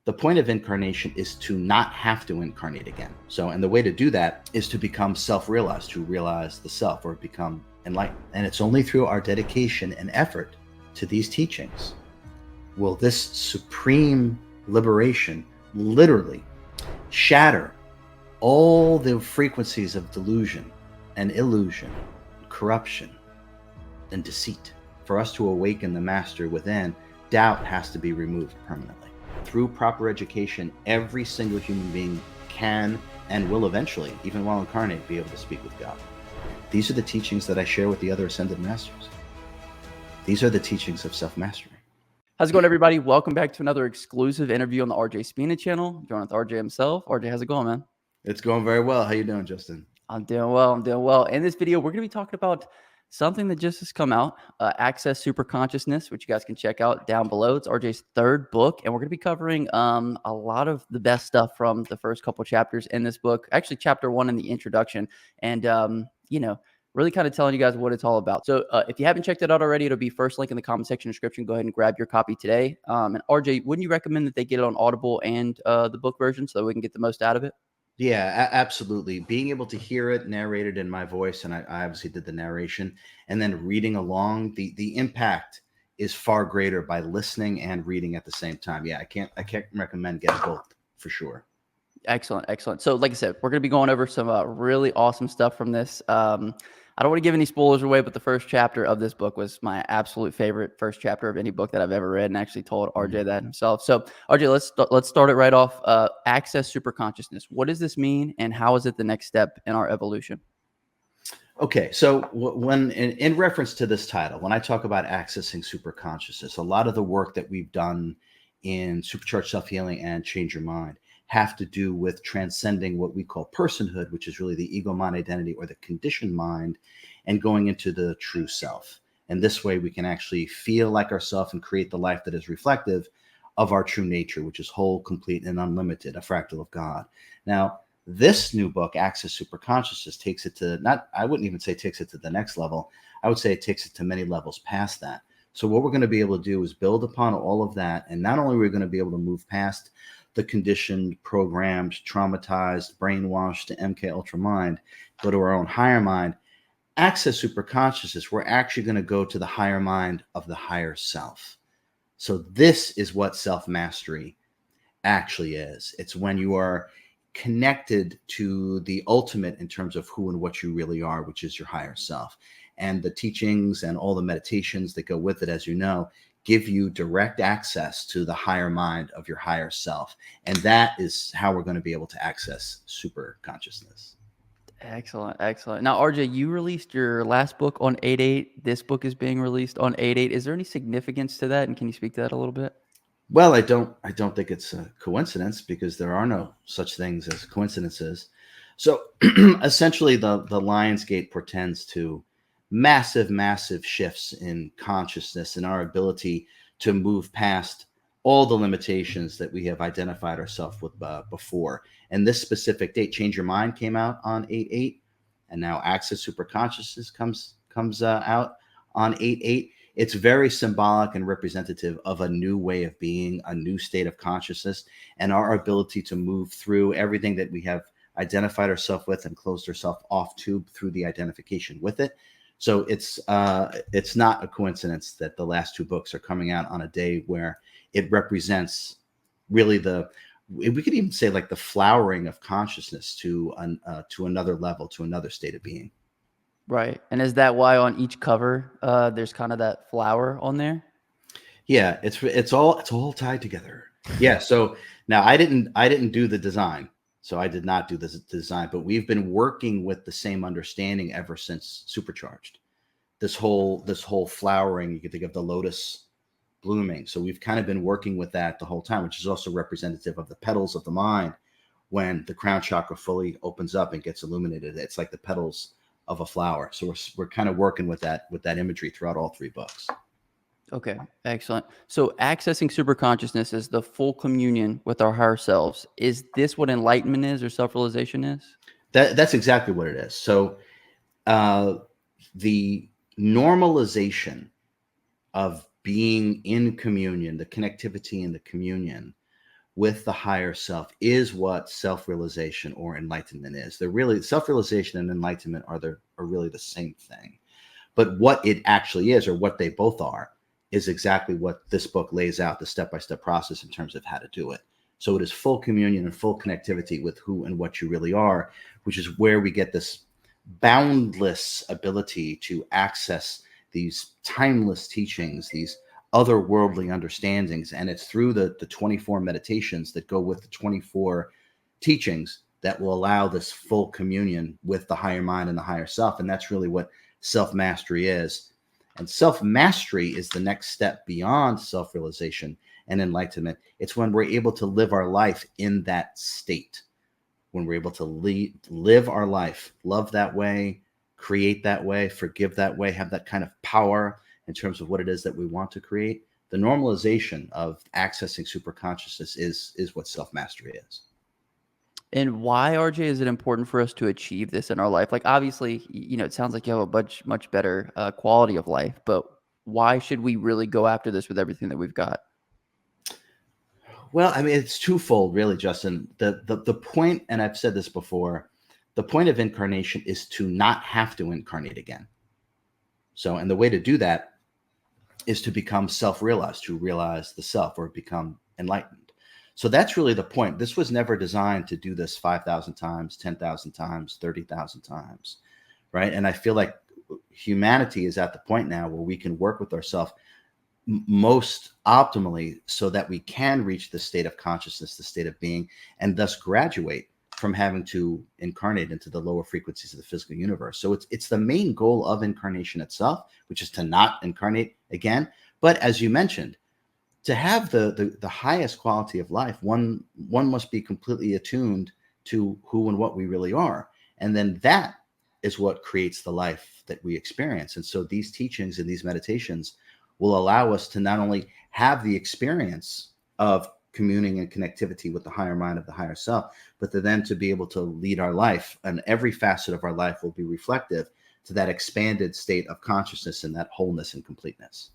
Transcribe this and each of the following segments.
The point of incarnation is to not have to incarnate again. So, and the way to do that is to become self-realized, to realize the self, or become enlightened. And it's only through our dedication and effort to these teachings will this supreme liberation literally shatter all the frequencies of delusion and illusion, corruption and deceit. For us to awaken the master within, doubt has to be removed permanently. Through proper education, every single human being can and will eventually, even while incarnate, be able to speak with God. These are the teachings that I share with the other ascended masters. These are the teachings of self-mastery. How's it going, everybody? Welcome back to another exclusive interview on the RJ Spina channel. Joined with RJ himself. RJ, how's it going, man? It's going very well. How you doing, Justin? I'm doing well. In this video, we're going to be talking about something that just has come out, Access Superconsciousness, which you guys can check out down below. It's RJ's third book, and we're going to be covering a lot of the best stuff from the first couple chapters in this book. Actually, chapter 1 in the introduction, and really kind of telling you guys what it's all about. So if you haven't checked it out already, it'll be first link in the comment section description. Go ahead and grab your copy today. And RJ, wouldn't you recommend that they get it on Audible and the book version so that we can get the most out of it? Yeah, absolutely. Being able to hear it narrated in my voice, and I obviously did the narration, and then reading along, the impact is far greater by listening and reading at the same time. Yeah, I can't recommend getting both for sure. Excellent. So like I said, we're going to be going over some really awesome stuff from this. I don't want to give any spoilers away, but the first chapter of this book was my absolute favorite first chapter of any book that I've ever read, and actually told RJ that himself. So RJ, let's start it right off. Access superconsciousness. What does this mean, and how is it the next step in our evolution? Okay, so when in reference to this title, when I talk about accessing superconsciousness, a lot of the work that we've done in Supercharged Self-Healing and Change Your Mind have to do with transcending what we call personhood, which is really the ego mind identity or the conditioned mind, and going into the true self. And this way we can actually feel like ourselves and create the life that is reflective of our true nature, which is whole, complete, and unlimited, a fractal of God. Now, this new book, Access Superconsciousness, takes it to I wouldn't even say takes it to the next level. I would say it takes it to many levels past that. So what we're going to be able to do is build upon all of that. And not only are we going to be able to move past the conditioned, programmed, traumatized, brainwashed to MK Ultra mind, go to our own higher mind, access superconsciousness, we're actually going to go to the higher mind of the higher self. So this is what self-mastery actually is. It's when you are connected to the ultimate in terms of who and what you really are, which is your higher self. And the teachings and all the meditations that go with it, as you know, give you direct access to the higher mind of your higher self. And that is how we're going to be able to access super consciousness. Excellent. Now, RJ, you released your last book on 8/8. This book is being released on 8/8. Is there any significance to that? And can you speak to that a little bit? Well, I don't think it's a coincidence, because there are no such things as coincidences. So essentially the Lionsgate portends to massive shifts in consciousness and our ability to move past all the limitations that we have identified ourselves with before. And this specific date, Change Your Mind, came out on 8/8, and now Access Superconsciousness comes out on 8/8. It's very symbolic and representative of a new way of being, a new state of consciousness, and our ability to move through everything that we have identified ourselves with and closed ourselves off to through the identification with it. So it's not a coincidence that the last two books are coming out on a day where it represents really we could even say like the flowering of consciousness to another level, to another state of being. Right. And is that why on each cover there's kind of that flower on there? Yeah, it's all tied together. Yeah. So now I didn't do the design. So I did not do this design, but we've been working with the same understanding ever since Supercharged. This whole flowering, you can think of the lotus blooming. So we've kind of been working with that the whole time, which is also representative of the petals of the mind. When the crown chakra fully opens up and gets illuminated, it's like the petals of a flower. So we're kind of working with that imagery throughout all three books. Okay, excellent. So accessing superconsciousness is the full communion with our higher selves. Is this what enlightenment is, or self-realization is? That's exactly what it is. So the normalization of being in communion, the connectivity and the communion with the higher self is what self-realization or enlightenment is. They're really, self-realization and enlightenment are really the same thing. But what it actually is, or what they both are, is exactly what this book lays out, the step-by-step process in terms of how to do it. So it is full communion and full connectivity with who and what you really are, which is where we get this boundless ability to access these timeless teachings, these otherworldly understandings. And it's through the 24 meditations that go with the 24 teachings that will allow this full communion with the higher mind and the higher self. And that's really what self-mastery is. And self-mastery is the next step beyond self-realization and enlightenment. It's when we're able to live our life in that state, when we're able to live our life, love that way, create that way, forgive that way, have that kind of power in terms of what it is that we want to create. The normalization of accessing superconsciousness is what self-mastery is. And why, RJ, is it important for us to achieve this in our life? Like, obviously, it sounds like you have a much better quality of life, but why should we really go after this with everything that we've got? Well, I mean, it's twofold, really, Justin. The point, and I've said this before, the point of incarnation is to not have to incarnate again. So, and the way to do that is to become self-realized, to realize the self, or become enlightened. So that's really the point. This was never designed to do this 5,000 times, 10,000 times, 30,000 times, right? And I feel like humanity is at the point now where we can work with ourselves most optimally so that we can reach the state of consciousness, the state of being, and thus graduate from having to incarnate into the lower frequencies of the physical universe. So it's the main goal of incarnation itself, which is to not incarnate again. But as you mentioned, to have the highest quality of life, one must be completely attuned to who and what we really are. And then that is what creates the life that we experience. And so these teachings and these meditations will allow us to not only have the experience of communing and connectivity with the higher mind of the higher self, but then to be able to lead our life, and every facet of our life will be reflective to that expanded state of consciousness and that wholeness and completeness.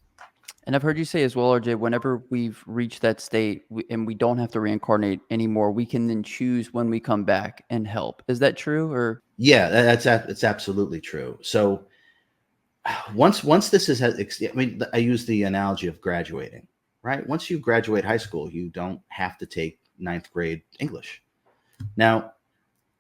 And I've heard you say as well, RJ, whenever we've reached that state and we don't have to reincarnate anymore, we can then choose when we come back and help. Is that true? Or Yeah, it's absolutely true. So once this is, I mean, I use the analogy of graduating, right? Once you graduate high school, you don't have to take ninth grade English. Now,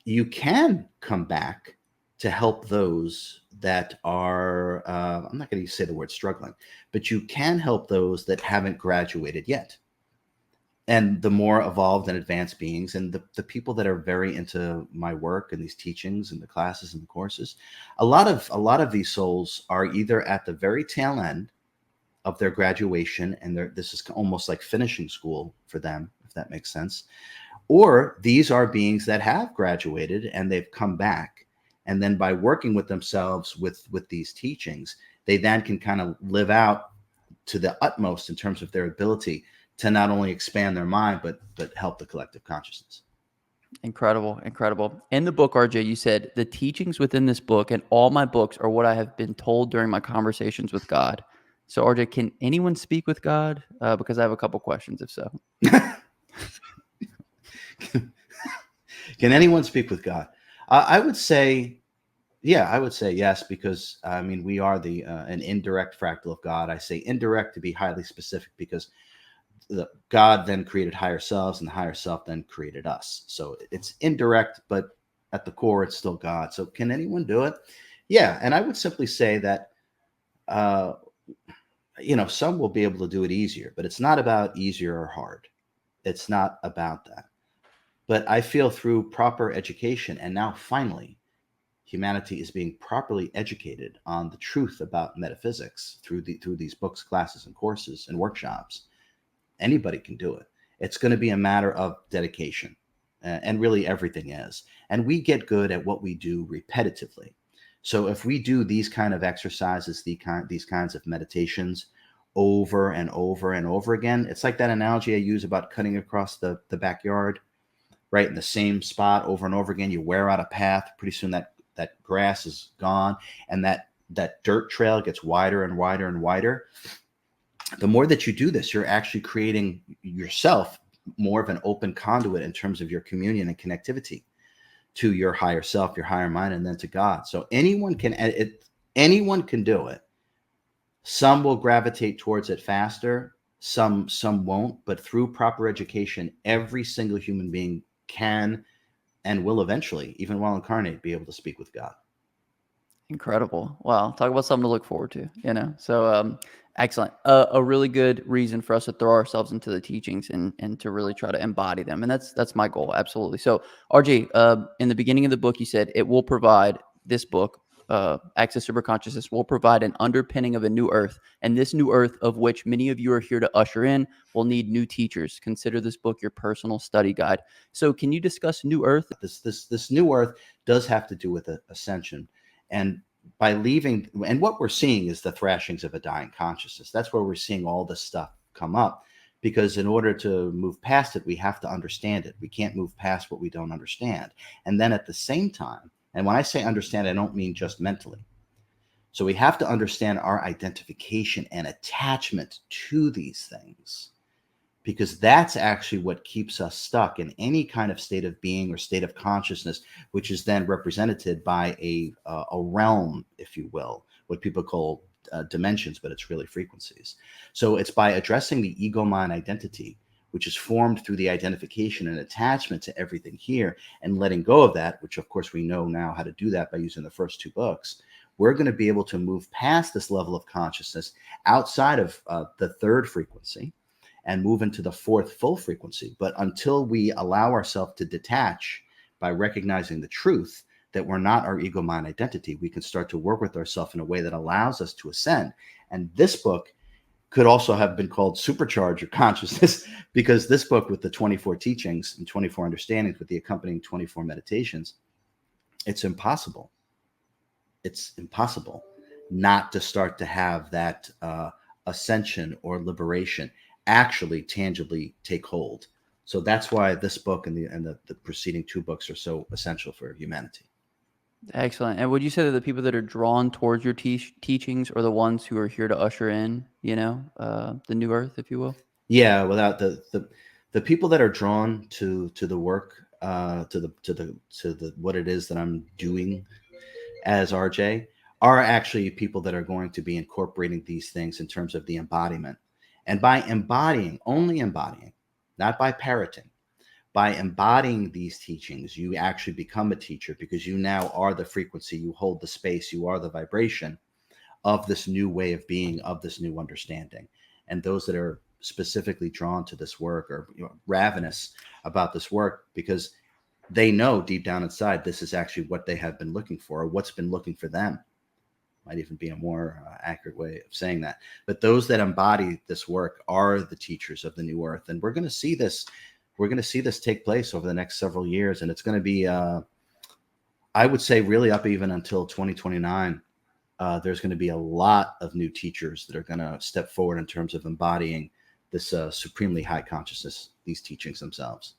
you can come back to help those that are, I'm not going to say the word struggling, but you can help those that haven't graduated yet. And the more evolved and advanced beings, and the people that are very into my work and these teachings and the classes and the courses, a lot of these souls are either at the very tail end of their graduation, and this is almost like finishing school for them, if that makes sense. Or these are beings that have graduated and they've come back. And then by working with themselves with these teachings, they then can kind of live out to the utmost in terms of their ability to not only expand their mind, but help the collective consciousness. incredible, incredible. In the book, RJ, you said the teachings within this book and all my books are what I have been told during my conversations with God. So, RJ, can anyone speak with God? Because I have a couple questions, if so. Can anyone speak with God? I would say, yeah, I would say yes, because I mean, we are an indirect fractal of God. I say indirect to be highly specific because God then created higher selves, and the higher self then created us. So it's indirect, but at the core, it's still God. So can anyone do it? Yeah, and I would simply say that, some will be able to do it easier, but it's not about easier or hard. It's not about that. But I feel through proper education, and now finally, humanity is being properly educated on the truth about metaphysics through these books, classes, and courses and workshops. Anybody can do it. It's going to be a matter of dedication, and really everything is. And we get good at what we do repetitively. So if we do these kind of exercises, these kinds of meditations over and over and over again, it's like that analogy I use about cutting across the backyard, right, in the same spot over and over again. You wear out a path. Pretty soon that grass is gone, and that dirt trail gets wider and wider and wider. The more that you do this, you're actually creating yourself more of an open conduit in terms of your communion and connectivity to your higher self, your higher mind, and then to God. So anyone can do it. Some will gravitate towards it faster, some won't, but through proper education, every single human being can and will eventually, even while incarnate, be able to speak with God. Incredible. Wow. Talk about something to look forward to, you know? So, excellent. A really good reason for us to throw ourselves into the teachings and to really try to embody them. And that's my goal. Absolutely. So RJ, in the beginning of the book, you said it will provide this book, Access Superconsciousness will provide an underpinning of a new earth. And this new earth, of which many of you are here to usher in, will need new teachers. Consider this book your personal study guide. So can you discuss New Earth? This new earth does have to do with ascension. And by leaving, and what we're seeing is the thrashings of a dying consciousness. That's where we're seeing all this stuff come up, because in order to move past it, we have to understand it. We can't move past what we don't understand. And then at the same time, and when I say understand, I don't mean just mentally. So we have to understand our identification and attachment to these things, because that's actually what keeps us stuck in any kind of state of being or state of consciousness, which is then represented by a realm, if you will, what people call dimensions, but it's really frequencies. So it's by addressing the ego mind identity, which is formed through the identification and attachment to everything here, and letting go of that, which of course we know now how to do that by using the first two books. We're going to be able to move past this level of consciousness outside of the third frequency and move into the fourth full frequency. But until we allow ourselves to detach by recognizing the truth that we're not our ego mind identity, we can start to work with ourselves in a way that allows us to ascend. And this book could also have been called Supercharge Your Consciousness, because this book, with the 24 teachings and 24 understandings with the accompanying 24 meditations, it's impossible not to start to have that ascension or liberation actually tangibly take hold. So that's why this book and the preceding two books are so essential for humanity. Excellent. And would you say that the people that are drawn towards your teachings are the ones who are here to usher in, the new earth, if you will? Yeah, without the people that are drawn to the work, to the what it is that I'm doing as RJ, are actually people that are going to be incorporating these things in terms of the embodiment. And by embodying, only embodying, not by parroting, by embodying these teachings, you actually become a teacher, because you now are the frequency, you hold the space, you are the vibration of this new way of being, of this new understanding. And those that are specifically drawn to this work are ravenous about this work, because they know deep down inside this is actually what they have been looking for, or what's been looking for them. Might even be a more accurate way of saying that. But those that embody this work are the teachers of the new earth. And we're going to see this. We're going to see this take place over the next several years. And it's going to be, I would say, really up even until 2029. There's going to be a lot of new teachers that are going to step forward in terms of embodying this supremely high consciousness, these teachings themselves.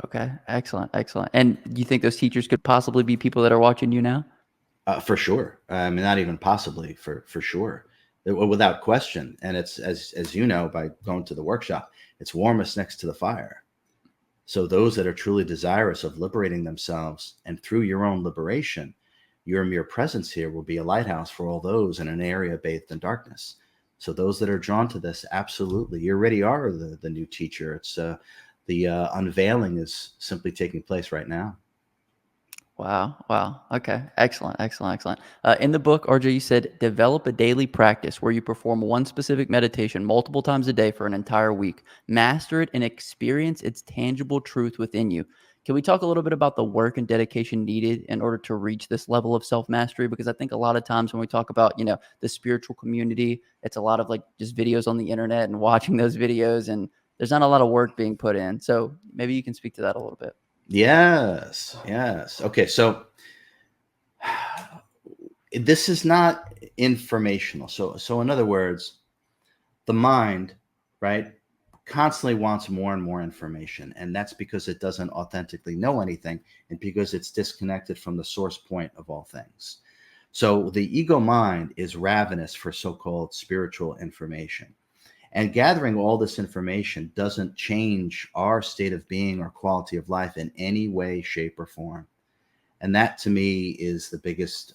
Okay. Excellent. Excellent. And do you think those teachers could possibly be people that are watching you now? For sure. I mean, not even possibly, for sure, without question. And it's, as you know, by going to the workshop, it's warmest next to the fire. So those that are truly desirous of liberating themselves, and through your own liberation, your mere presence here will be a lighthouse for all those in an area bathed in darkness. So those that are drawn to this, absolutely, you already are the new teacher. It's the unveiling is simply taking place right now. Wow. Wow. Okay. Excellent. Excellent. Excellent. In the book, RJ, you said develop a daily practice where you perform one specific meditation multiple times a day for an entire week. Master it and experience its tangible truth within you. Can we talk a little bit about the work and dedication needed in order to reach this level of self-mastery? Because I think a lot of times when we talk about, the spiritual community, it's a lot of like just videos on the internet and watching those videos, and there's not a lot of work being put in. So maybe you can speak to that a little bit. Yes. Yes. Okay. So this is not informational. So in other words, the mind, right, constantly wants more and more information. And that's because it doesn't authentically know anything, and because it's disconnected from the source point of all things. So the ego mind is ravenous for so-called spiritual information. And gathering all this information doesn't change our state of being or quality of life in any way, shape, or form. And that to me is the biggest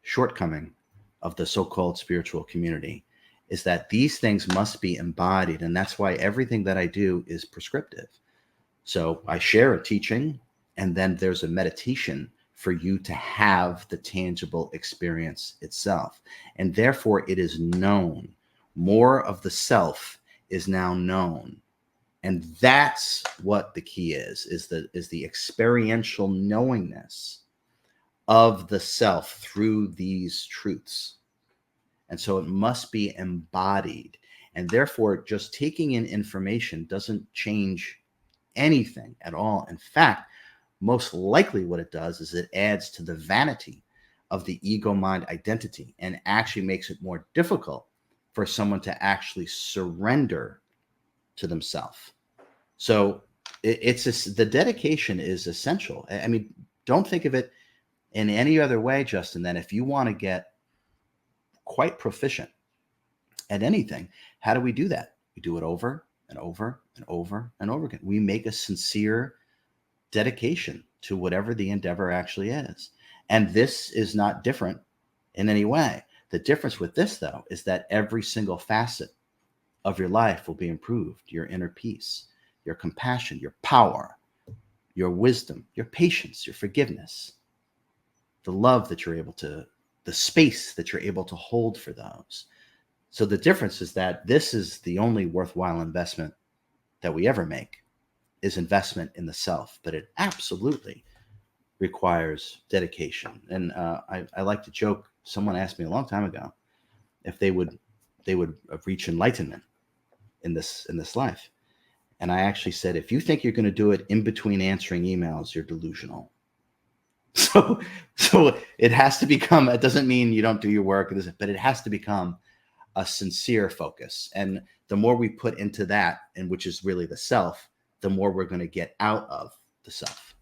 shortcoming of the so-called spiritual community, is that these things must be embodied. And that's why everything that I do is prescriptive. So I share a teaching, and then there's a meditation for you to have the tangible experience itself. And therefore it is known. More of the self is now known. And that's what the key is the experiential knowingness of the self through these truths. And so it must be embodied. And therefore, just taking in information doesn't change anything at all. In fact, most likely what it does is it adds to the vanity of the ego mind identity and actually makes it more difficult for someone to actually surrender to themselves. So the dedication is essential. I mean, don't think of it in any other way, Justin, than if you want to get quite proficient at anything, how do we do that? We do it over and over and over and over again. We make a sincere dedication to whatever the endeavor actually is. And this is not different in any way. The difference with this, though, is that every single facet of your life will be improved. Your inner peace, your compassion, your power, your wisdom, your patience, your forgiveness, the love that you're able to, the space that you're able to hold for those. So the difference is that this is the only worthwhile investment that we ever make, is investment in the self, but it absolutely requires dedication. And I like to joke. Someone asked me a long time ago if they would reach enlightenment in this life, and I actually said, if you think you're going to do it in between answering emails, you're delusional. So it has to become. It doesn't mean you don't do your work, but it has to become a sincere focus. And the more we put into that, and which is really the self, the more we're going to get out of the self.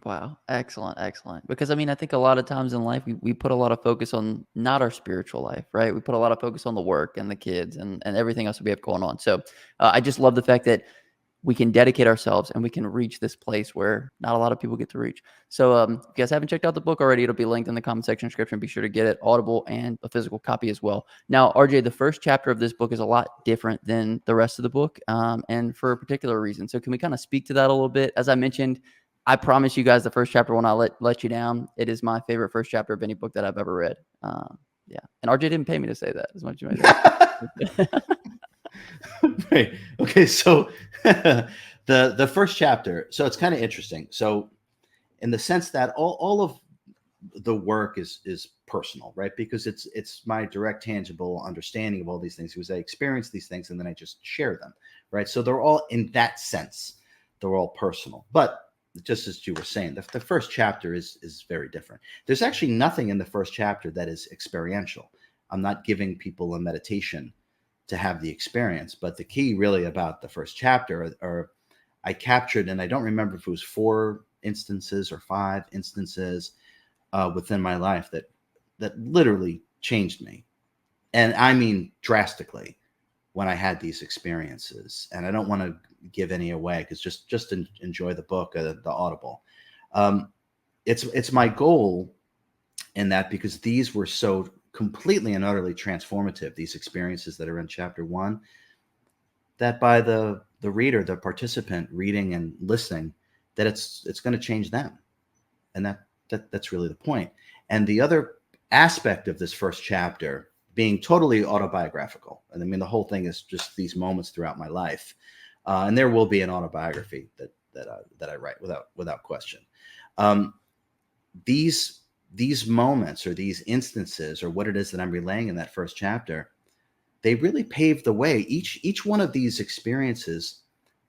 Wow. Excellent. Excellent. Because I mean, I think a lot of times in life, we put a lot of focus on not our spiritual life, right? We put a lot of focus on the work and the kids and everything else that we have going on. So I just love the fact that we can dedicate ourselves and we can reach this place where not a lot of people get to reach. So if you guys haven't checked out the book already, it'll be linked in the comment section description. Be sure to get it, Audible and a physical copy as well. Now, RJ, the first chapter of this book is a lot different than the rest of the book, and for a particular reason. So can we kind of speak to that a little bit? As I mentioned, I promise you guys the first chapter will not let you down. It is my favorite first chapter of any book that I've ever read. Yeah. And RJ didn't pay me to say that as much as you might think. Right. Okay. So the first chapter. So it's kind of interesting. So in the sense that all of the work is personal, right? Because it's my direct, tangible understanding of all these things. Because I experience these things and then I just share them, right? So they're all, in that sense, they're all personal. But just as you were saying, the first chapter is very different. There's actually nothing in the first chapter that is experiential. I'm not giving people a meditation to have the experience, but the key really about the first chapter are I captured, and I don't remember if it was 4 instances or 5 instances within my life that literally changed me, and I mean drastically, when I had these experiences. And I don't want to give any away, because just enjoy the book, the Audible. It's my goal in that, because these were so completely and utterly transformative, these experiences that are in chapter 1, that by the reader, the participant reading and listening, that it's going to change them. And that's really the point. And the other aspect of this first chapter being totally autobiographical, and I mean the whole thing is just these moments throughout my life, and there will be an autobiography that I write without question. These moments, or these instances, or what it is that I'm relaying in that first chapter, they really paved the way. Each one of these experiences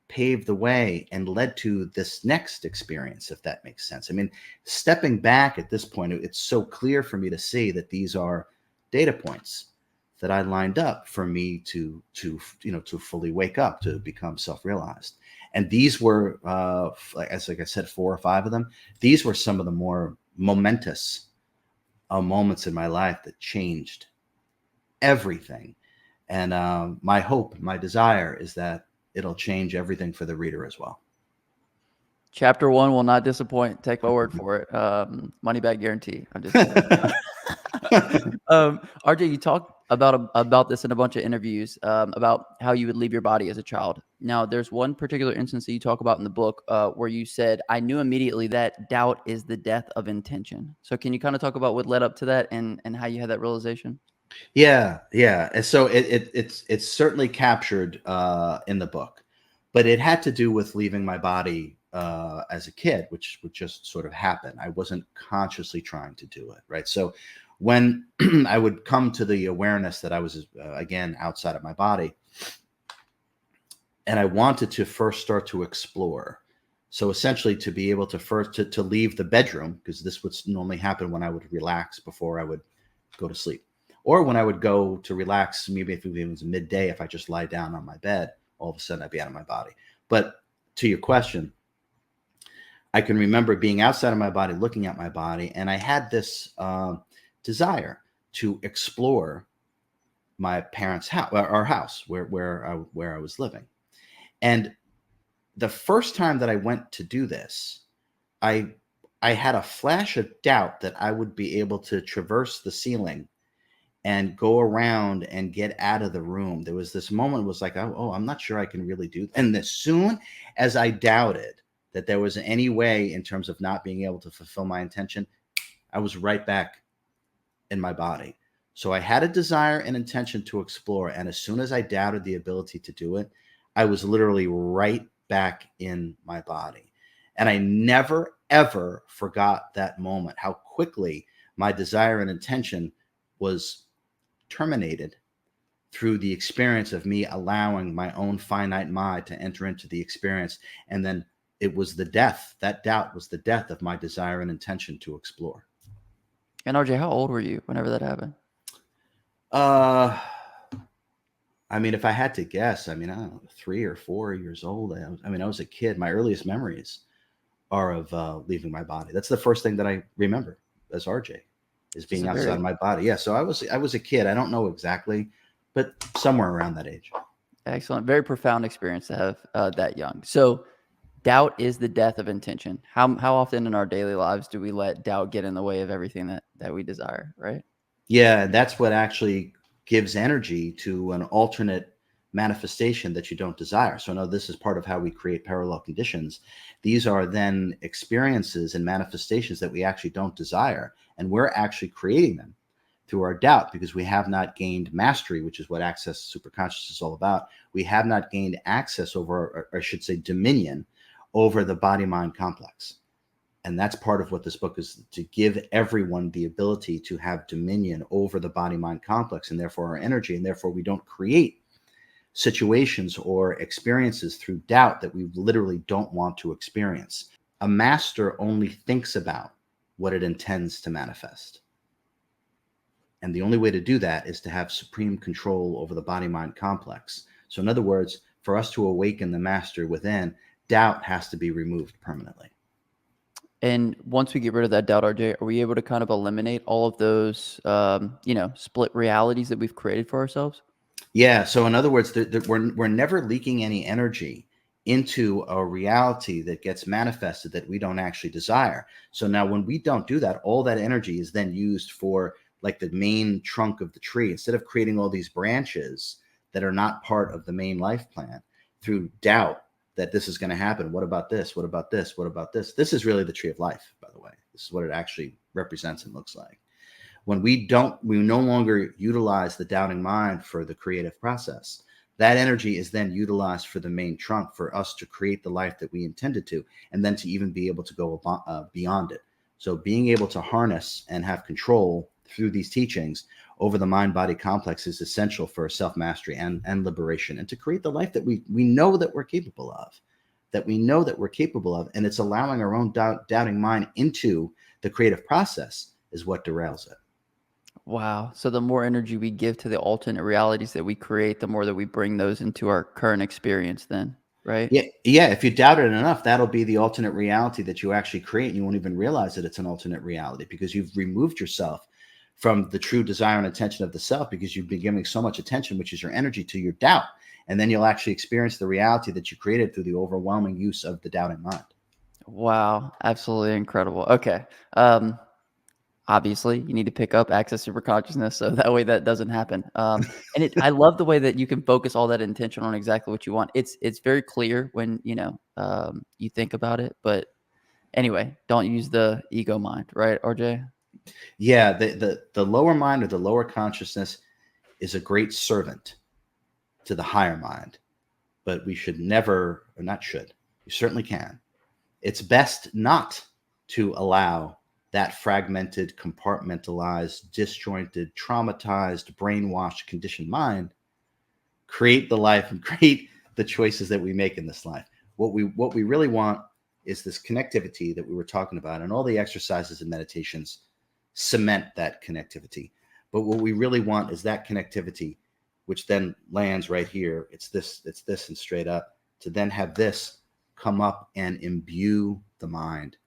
paved the way and led to this next experience, if that makes sense. I mean, stepping back at this point, it's so clear for me to see that these are data points that I lined up for me to fully wake up, to become self-realized. And these were, like I said, 4 or 5 of them. These were some of the more momentous moments in my life that changed everything. And my hope, my desire is that it'll change everything for the reader as well. Chapter 1 will not disappoint. Take my word for it. Money back guarantee. I'm just kidding. RJ, you talked about this in a bunch of interviews, about how you would leave your body as a child. Now, there's one particular instance that you talk about in the book where you said, "I knew immediately that doubt is the death of intention." So, can you kind of talk about what led up to that and how you had that realization? Yeah, yeah. And so it's certainly captured in the book, but it had to do with leaving my body as a kid, which would just sort of happen. I wasn't consciously trying to do it, right? So when I would come to the awareness that I was again outside of my body, and I wanted to first start to explore. So essentially, to be able to first to leave the bedroom, because this would normally happen when I would relax before I would go to sleep, or when I would go to relax, maybe if it was midday, if I just lie down on my bed, all of a sudden I'd be out of my body. But to your question, I can remember being outside of my body, looking at my body, and I had this desire to explore my parents' house, our house, where I was living. And the first time that I went to do this, I I had a flash of doubt that I would be able to traverse the ceiling and go around and get out of the room. There was this moment was like, oh, I'm not sure I can really do. And as soon as I doubted that there was any way in terms of not being able to fulfill my intention, I was right back in my body. So I had a desire and intention to explore. And as soon as I doubted the ability to do it, I was literally right back in my body. And I never, ever forgot that moment, how quickly my desire and intention was terminated through the experience of me allowing my own finite mind to enter into the experience. And then it was the death, that doubt was the death of my desire and intention to explore. And RJ, how old were you whenever that happened? Uh, I mean, if I had to guess, I mean, I don't know, 3 or 4 years old. I was a kid. My earliest memories are of leaving my body. That's the first thing that I remember as RJ is Just being a outside of very my body. Yeah, so I was a kid. I don't know exactly, but somewhere around that age. excellent, very profound experience to have that young. So, doubt is the death of intention. How often in our daily lives do we let doubt get in the way of everything that we desire, right? Yeah, that's what actually gives energy to an alternate manifestation that you don't desire. So, no, this is part of how we create parallel conditions. These are then experiences and manifestations that we actually don't desire, and we're actually creating them through our doubt because we have not gained mastery, which is what access superconscious is all about. We have not gained access over, or I should say, dominion over the body mind complex. And that's part of what this book is, to give everyone the ability to have dominion over the body mind complex and therefore our energy. And therefore, we don't create situations or experiences through doubt that we literally don't want to experience. A master only thinks about what it intends to manifest. And the only way to do that is to have supreme control over the body mind complex. So, in other words, for us to awaken the master within, doubt has to be removed permanently. And once we get rid of that doubt, RJ, are we able to kind of eliminate all of those, split realities that we've created for ourselves? Yeah. So, in other words, we're never leaking any energy into a reality that gets manifested that we don't actually desire. So now, when we don't do that, all that energy is then used for like the main trunk of the tree. Instead of creating all these branches that are not part of the main life plan through doubt that this is going to happen. What about this? What about this? What about this? This is really the tree of life, by the way. This is what it actually represents and looks like. When we no longer utilize the doubting mind for the creative process. That energy is then utilized for the main trunk for us to create the life that we intended to, and then to even be able to go beyond it. So, being able to harness and have control through these teachings over the mind body complex is essential for self mastery and liberation, and to create the life that we know that we're capable of, and it's allowing our own doubting mind into the creative process is what derails it. Wow. So the more energy we give to the alternate realities that we create, the more that we bring those into our current experience then, right? Yeah, yeah. If you doubt it enough, that'll be the alternate reality that you actually create, and you won't even realize that it's an alternate reality because you've removed yourself from the true desire and intention of the self, because you've been giving so much attention, which is your energy, to your doubt. And then you'll actually experience the reality that you created through the overwhelming use of the doubting mind. Wow, absolutely incredible. Okay. Obviously, you need to pick up Access Superconsciousness so that way that doesn't happen. And I love the way that you can focus all that intention on exactly what you want. It's very clear when you think about it. But anyway, don't use the ego mind, right, RJ? Yeah, the lower mind, or the lower consciousness, is a great servant to the higher mind. But we should never, or not should, you certainly can. It's best not to allow that fragmented, compartmentalized, disjointed, traumatized, brainwashed, conditioned mind create the life and create the choices that we make in this life. What we really want is this connectivity that we were talking about, and all the exercises and meditations cement that connectivity. But what we really want is that connectivity, which then lands right here. It's this, and straight up, to then have this come up and imbue the mind,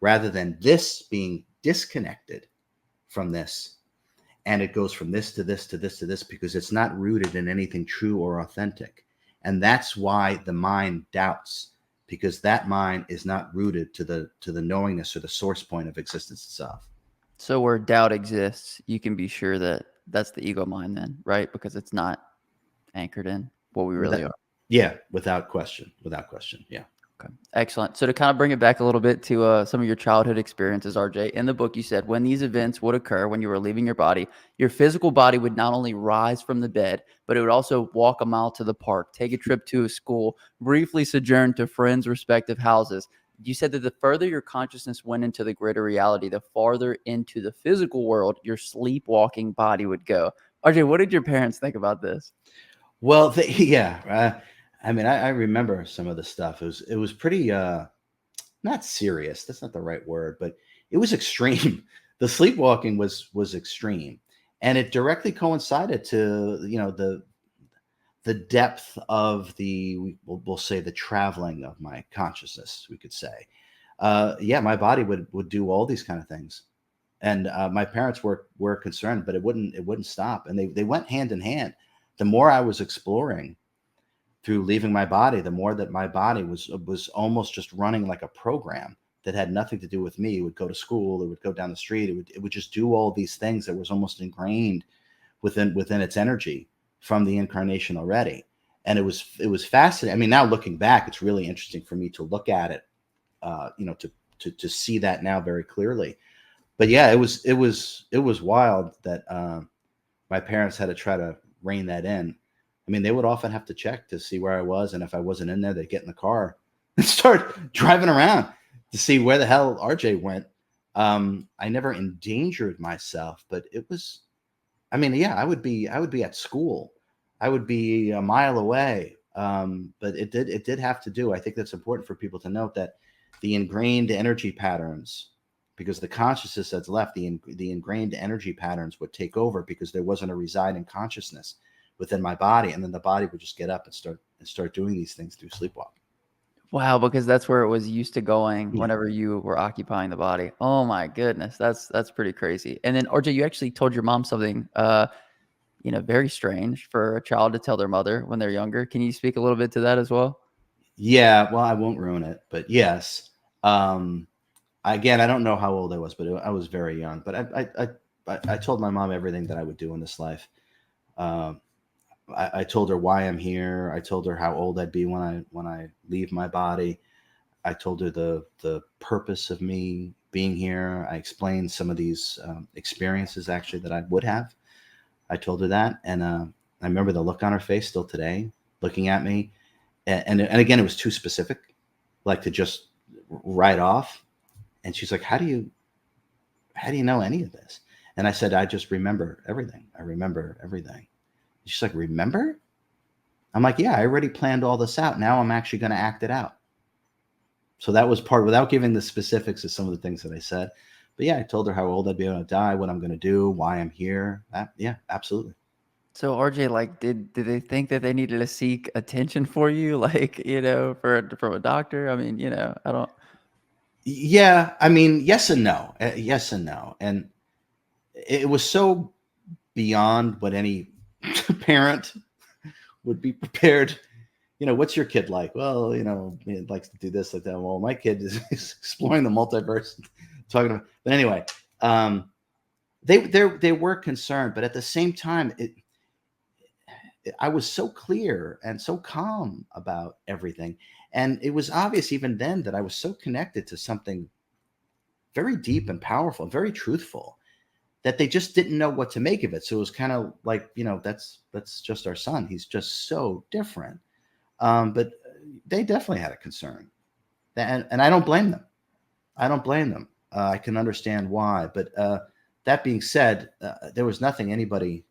rather than this being disconnected from this. And it goes from this to this to this to this, because it's not rooted in anything true or authentic. And that's why the mind doubts, because that mind is not rooted to the knowingness, or the source point of existence itself. So where doubt exists, you can be sure that that's the ego mind then, right? Because it's not anchored in what we really are. Yeah, without question. Yeah. Okay, excellent. So to kind of bring it back a little bit to some of your childhood experiences, RJ, in the book you said when these events would occur when you were leaving your body, your physical body would not only rise from the bed, but it would also walk a mile to the park, take a trip to a school, briefly sojourn to friends' respective houses. You said that the further your consciousness went into the greater reality, the farther into the physical world your sleepwalking body would go. RJ, what did your parents think about this? Well, yeah. I mean, I remember some of the stuff. It was pretty not serious. That's not the right word, but it was extreme. The sleepwalking was extreme, and it directly coincided to the depth of we'll say the traveling of my consciousness. We could say, yeah, my body would do all these kind of things, and my parents were concerned, but it wouldn't stop, and they went hand in hand. The more I was exploring through leaving my body, the more that my body was almost just running like a program that had nothing to do with me. It would go to school, it would go down the street, it would just do all these things that was almost ingrained within its energy from the incarnation already. And it was fascinating. I mean, now looking back, it's really interesting for me to look at it, to see that now very clearly. But yeah, it was wild that my parents had to try to rein that in. I mean, they would often have to check to see where I was, and if I wasn't in there, they'd get in the car and start driving around to see where the hell RJ went. I never endangered myself, but it was. I mean, yeah, I would be at school, I would be a mile away, but it did have to do. I think that's important for people to note that the ingrained energy patterns, because the consciousness that's left, the ingrained energy patterns would take over, because there wasn't a residing consciousness within my body, and then the body would just get up and start doing these things through sleepwalk. Wow, because that's where it was used to going Yeah. whenever you were occupying the body. Oh my goodness, that's pretty crazy. And then RJ, you actually told your mom something very strange for a child to tell their mother when they're younger. Can you speak a little bit to that as well? Yeah, well, I won't ruin it, but yes. Um, Again, I don't know how old I was, but I was very young. But I told my mom everything that I would do in this life. Um, I told her why I'm here. I told her how old I'd be when I leave my body. I told her the purpose of me being here. I explained some of these experiences actually that I would have. I told her that, and I remember the look on her face still today, looking at me. And again, it was too specific, like to just write off. And she's like, how do you know any of this? And I said, I just remember everything. I remember everything. She's like, remember? I'm like, yeah, I already planned all this out. Now I'm actually going to act it out. So that was part, without giving the specifics of some of the things that I said. But yeah, I told her how old I'd be when I die, what I'm going to do, why I'm here. Yeah, absolutely. So RJ, like, did they think that they needed to seek attention for you, like, from a doctor? I mean, I don't. Yeah, I mean, yes and no. Yes and no. And it was so beyond what any parent would be prepared. What's your kid like? Well, it likes to do this, like that. Well, my kid is exploring the multiverse, talking about. But anyway, they were concerned, but at the same time, I was so clear and so calm about everything, and it was obvious even then that I was so connected to something very deep and powerful, very truthful, that they just didn't know what to make of it. So it was kind of like, that's just our son. He's just so different. But they definitely had a concern, and I don't blame them. I don't blame them. I can understand why. But that being said, there was nothing anybody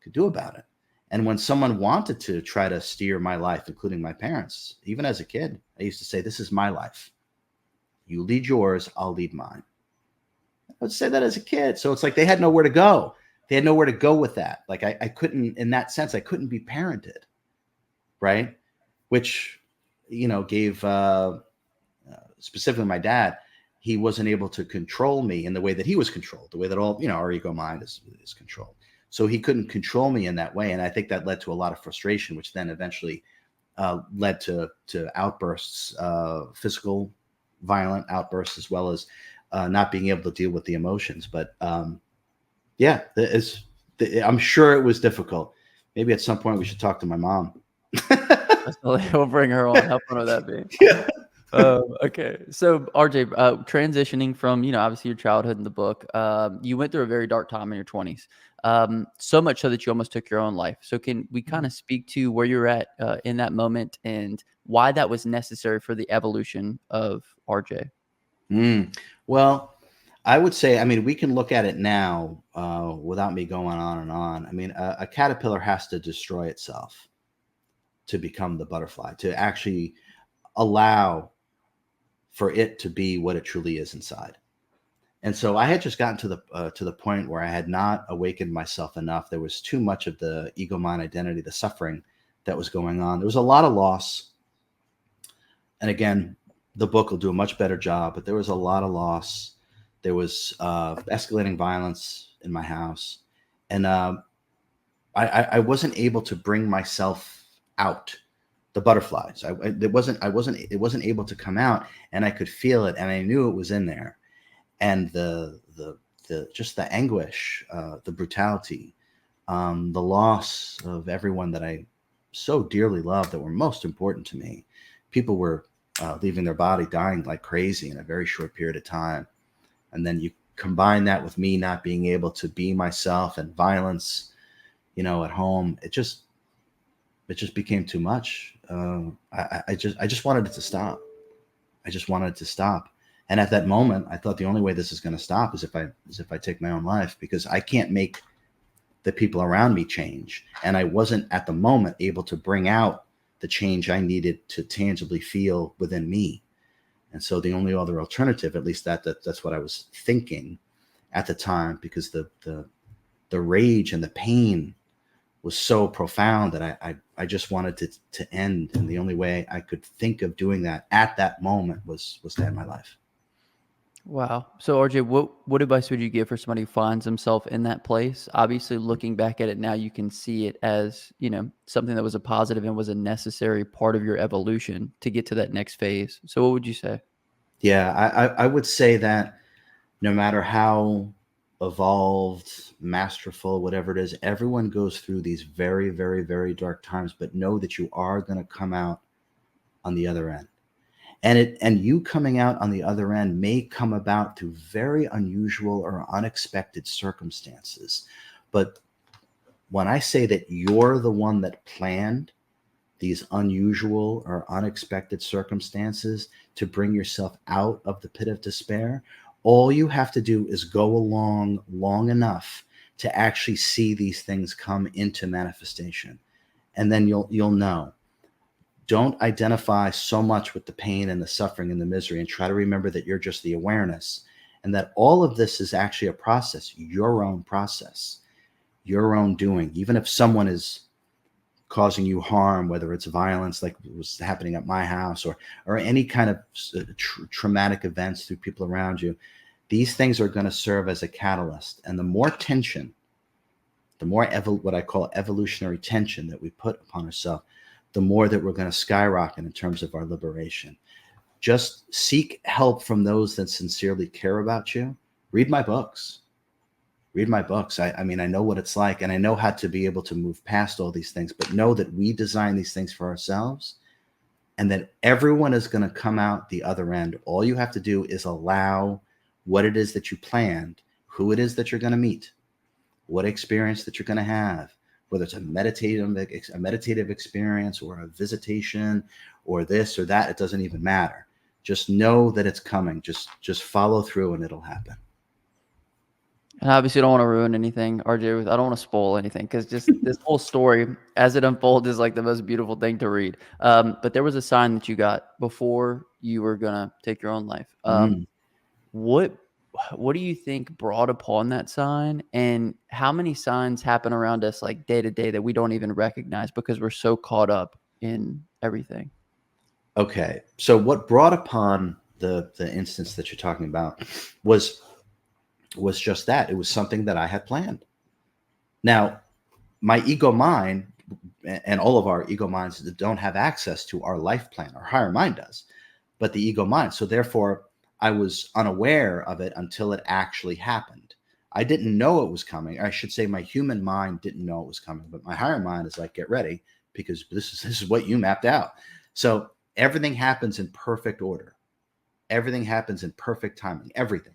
could do about it. And when someone wanted to try to steer my life, including my parents, even as a kid, I used to say, "This is my life. You lead yours, I'll lead mine." I would say that as a kid. So it's like they had nowhere to go. They had nowhere to go with that. Like I couldn't, in that sense, I couldn't be parented, right? Which, gave specifically my dad, he wasn't able to control me in the way that he was controlled, the way that all, our ego mind is controlled. So he couldn't control me in that way. And I think that led to a lot of frustration, which then eventually led to outbursts, physical, violent outbursts, as well as not being able to deal with the emotions. But yeah, I'm sure it was difficult. Maybe at some point we should talk to my mom. We'll bring her on. How fun would that be? Yeah. Okay. So RJ, transitioning from, obviously your childhood in the book, you went through a very dark time in your 20s. So much so that you almost took your own life. So can we kind of speak to where you're at in that moment and why that was necessary for the evolution of RJ? Well, I would say, I mean, we can look at it now without me going on and on. I mean, a caterpillar has to destroy itself to become the butterfly, to actually allow for it to be what it truly is inside. And so I had just gotten to the point where I had not awakened myself enough. There was too much of the ego mind identity, the suffering that was going on. There was a lot of loss. And again, the book will do a much better job, but there was a lot of loss. There was escalating violence in my house. And I wasn't able to bring myself out, the butterflies. It wasn't able to come out, and I could feel it, and I knew it was in there. And the just the anguish, the brutality, the loss of everyone that I so dearly loved, that were most important to me. People were leaving their body, dying like crazy in a very short period of time. And then you combine that with me not being able to be myself, and violence, at home. It just became too much. I just wanted it to stop. I just wanted it to stop. And at that moment, I thought the only way this is going to stop is if I take my own life, because I can't make the people around me change. And I wasn't at the moment able to bring out the change I needed to tangibly feel within me. And so the only other alternative, at least that's what I was thinking at the time, because the rage and the pain was so profound that I just wanted to end. And the only way I could think of doing that at that moment was to end my life. Wow. So RJ, what advice would you give for somebody who finds himself in that place? Obviously, looking back at it now, you can see it as, something that was a positive and was a necessary part of your evolution to get to that next phase. So what would you say? Yeah, I would say that no matter how evolved, masterful, whatever it is, everyone goes through these very, very, very dark times, but know that you are going to come out on the other end. And you coming out on the other end may come about through very unusual or unexpected circumstances. But when I say that you're the one that planned these unusual or unexpected circumstances to bring yourself out of the pit of despair, all you have to do is go along long enough to actually see these things come into manifestation. And then you'll know. Don't identify so much with the pain and the suffering and the misery, and try to remember that you're just the awareness, and that all of this is actually a process, your own process, your own doing. Even if someone is causing you harm, whether it's violence like was happening at my house, or any kind of traumatic events through people around you, These things are going to serve as a catalyst. And the more tension, the more what I call evolutionary tension that we put upon ourselves, the more that we're going to skyrocket in terms of our liberation. Just seek help from those that sincerely care about you. Read my books. Read my books. I mean, I know what it's like, and I know how to be able to move past all these things, but know that we design these things for ourselves, and that everyone is going to come out the other end. All you have to do is allow what it is that you planned, who it is that you're going to meet, what experience that you're going to have, whether it's a meditative experience or a visitation or this or that, it doesn't even matter. Just know that it's coming. Just follow through and it'll happen. And obviously, I don't want to ruin anything, RJ. I don't want to spoil anything, because just this whole story, as it unfolds, is like the most beautiful thing to read. But there was a sign that you got before you were gonna take your own life. What do you think brought upon that sign, and how many signs happen around us like day to day that we don't even recognize because we're so caught up in everything? Okay, so what brought upon the instance that you're talking about was just that. It was something that I had planned. Now, my ego mind and all of our ego minds don't have access to our life plan. Our higher mind does, but the ego mind. So therefore, I was unaware of it until it actually happened. I didn't know it was coming. I should say my human mind didn't know it was coming, but my higher mind is like, get ready, because this is what you mapped out. So everything happens in perfect order. Everything happens in perfect timing. Everything.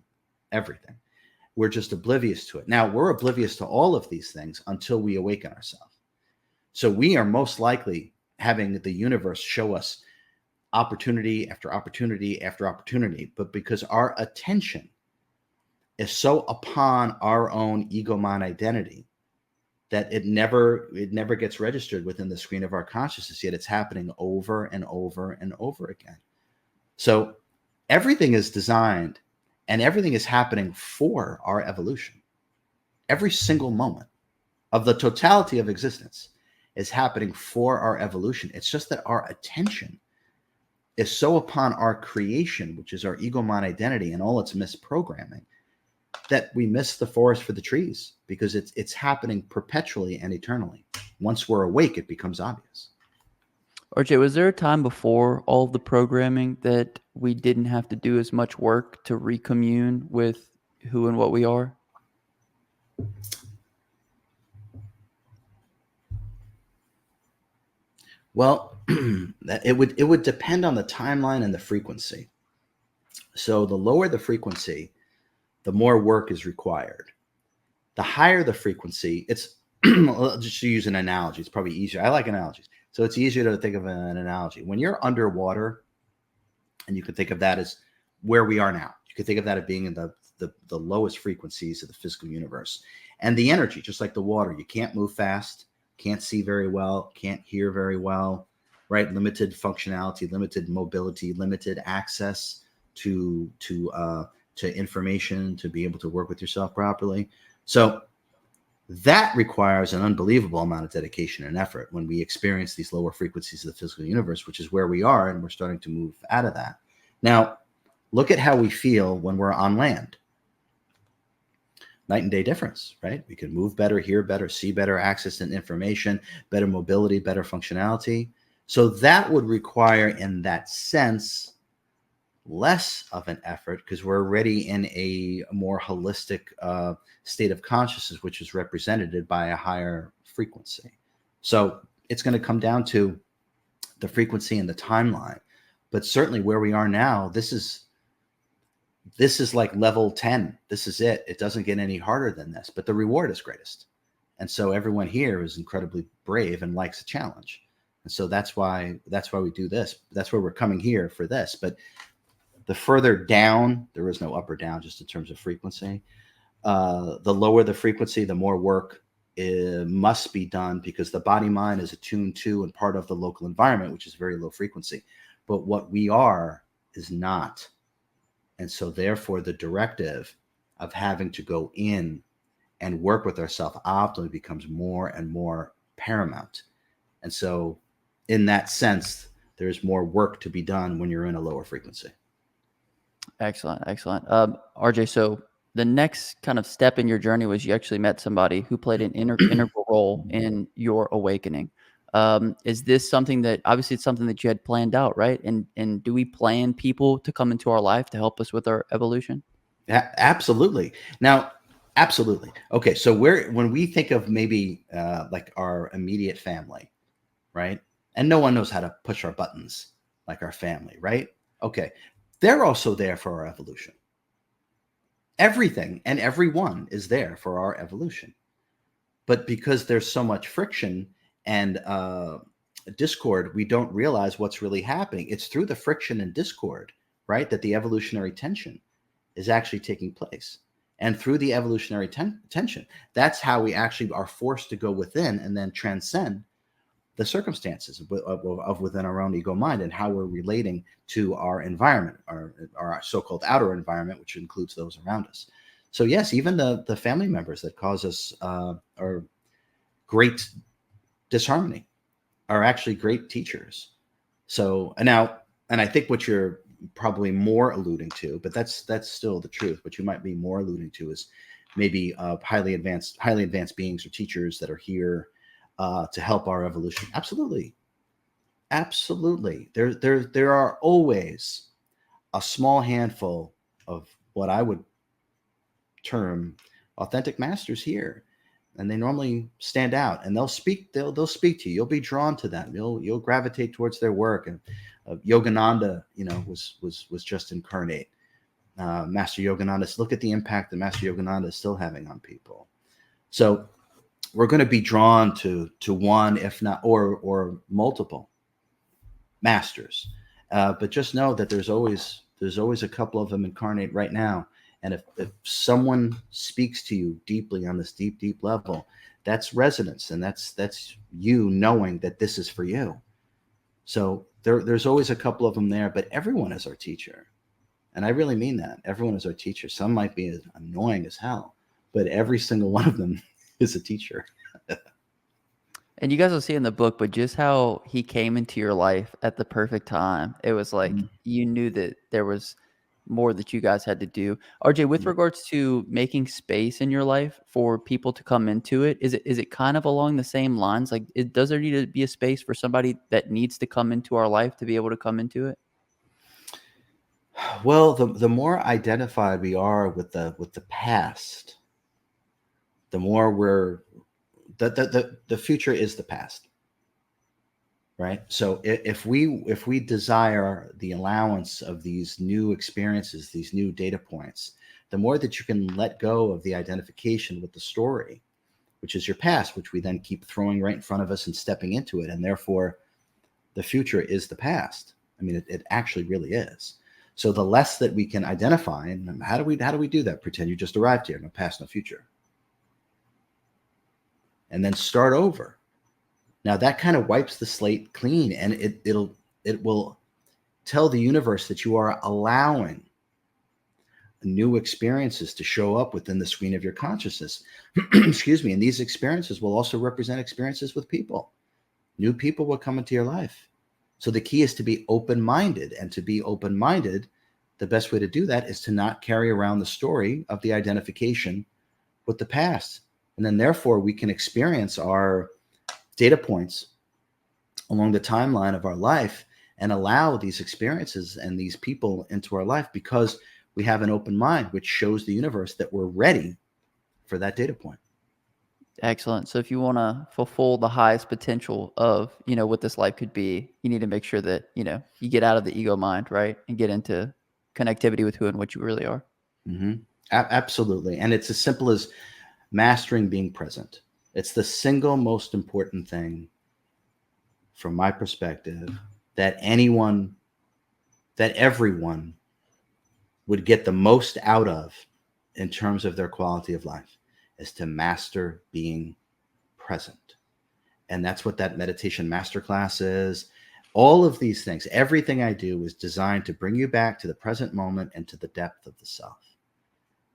We're just oblivious to it. Now, we're oblivious to all of these things until we awaken ourselves. So we are most likely having the universe show us opportunity after opportunity after opportunity, but because our attention is so upon our own ego mind identity that it never gets registered within the screen of our consciousness, yet it's happening over and over and over again. So everything is designed and everything is happening for our evolution. Every single moment of the totality of existence is happening for our evolution. It's just that our attention is so upon our creation, which is our ego mind identity and all its misprogramming, that we miss the forest for the trees, because it's happening perpetually and eternally. Once we're awake, it becomes obvious. RJ, was there a time before all of the programming that we didn't have to do as much work to recommune with who and what we are? Well, it would depend on the timeline and the frequency. So the lower the frequency, the more work is required. The higher the frequency, it's just to use an analogy. It's probably easier. I like analogies. So it's easier to think of an analogy. When you're underwater, and you can think of that as where we are now. You can think of that as being in the lowest frequencies of the physical universe. And the energy, just like the water, you can't move fast, can't see very well, can't hear very well, right? Limited functionality, limited mobility, limited access to information to be able to work with yourself properly. So that requires an unbelievable amount of dedication and effort when we experience these lower frequencies of the physical universe, which is where we are, and we're starting to move out of that. Now, look at how we feel when we're on land. Night and day difference, right? We can move better, hear better, see better, access and information, better mobility, better functionality. So that would require, in that sense, less of an effort, because we're already in a more holistic state of consciousness, which is represented by a higher frequency. So it's going to come down to the frequency and the timeline. But certainly where we are now, this is like level 10. This is it. It doesn't get any harder than this, but the reward is greatest. And so everyone here is incredibly brave and likes a challenge. And so that's why we do this. That's why we're coming here for this. But the further down, there is no up or down, just in terms of frequency. The lower the frequency, the more work must be done, because the body mind is attuned to and part of the local environment, which is very low frequency. But what we are is not. And so therefore, the directive of having to go in and work with ourselves optimally becomes more and more paramount. And so in that sense, there's more work to be done when you're in a lower frequency. Excellent, excellent. RJ, so the next kind of step in your journey was you actually met somebody who played an integral role in your awakening. Is this something that obviously it's something that you had planned out, right? And do we plan people to come into our life to help us with our evolution? Absolutely. Now, absolutely. Okay, so when we think of maybe like our immediate family, right? And no one knows how to push our buttons like our family, right? Okay, they're also there for our evolution. Everything and everyone is there for our evolution. But because there's so much friction and discord, we don't realize what's really happening. It's through the friction and discord, right, that the evolutionary tension is actually taking place. And through the evolutionary tension, that's how we actually are forced to go within and then transcend the circumstances of within our own ego mind and how we're relating to our environment, our so-called outer environment, which includes those around us. So yes, even the family members that cause us or great disharmony are actually great teachers. So and I think what you're probably more alluding to, but that's still the truth. What you might be more alluding to is maybe highly advanced beings or teachers that are here to help our evolution. Absolutely, absolutely. There are always a small handful of what I would term authentic masters here, and they normally stand out and they'll speak to you. You'll be drawn to them. You'll gravitate towards their work. And Yogananda, was just incarnate. Master Yogananda. Look at the impact that Master Yogananda is still having on people. So we're going to be drawn to one, if not or multiple masters. But just know that there's always a couple of them incarnate right now. And if someone speaks to you deeply on this deep level, that's resonance, and that's you knowing that this is for you. So there's always a couple of them there, but everyone is our teacher. And I really mean that. Everyone is our teacher. Some might be as annoying as hell, but every single one of them is a teacher. And you guys will see in the book, but just how he came into your life at the perfect time. It was like you knew that there was more that you guys had to do. RJ, with regards to making space in your life for people to come into it, is it kind of along the same lines? Like, does there need to be a space for somebody that needs to come into our life to be able to come into it? Well, the more identified we are with the past, the more the future is the past, right? So if we desire the allowance of these new experiences, these new data points, the more that you can let go of the identification with the story, which is your past, which we then keep throwing right in front of us and stepping into it, and therefore the future is the past. I mean, it actually really is. So the less that we can identify, and how do we do that? Pretend you just arrived here, no past, no future, and then start over. Now that kind of wipes the slate clean, and it will tell the universe that you are allowing new experiences to show up within the screen of your consciousness. Excuse me. And these experiences will also represent experiences with people. New people will come into your life. So the key is to be open-minded, and to be open-minded, the best way to do that is to not carry around the story of the identification with the past. And then therefore we can experience our data points along the timeline of our life and allow these experiences and these people into our life because we have an open mind, which shows the universe that we're ready for that data point. Excellent. So if you want to fulfill the highest potential of, what this life could be, you need to make sure that, you get out of the ego mind, right? And get into connectivity with who and what you really are. Mm-hmm. Absolutely. And it's as simple as mastering being present. It's the single most important thing from my perspective that everyone would get the most out of in terms of their quality of life is to master being present. And that's what that meditation masterclass is. All of these things, everything I do is designed to bring you back to the present moment and to the depth of the self.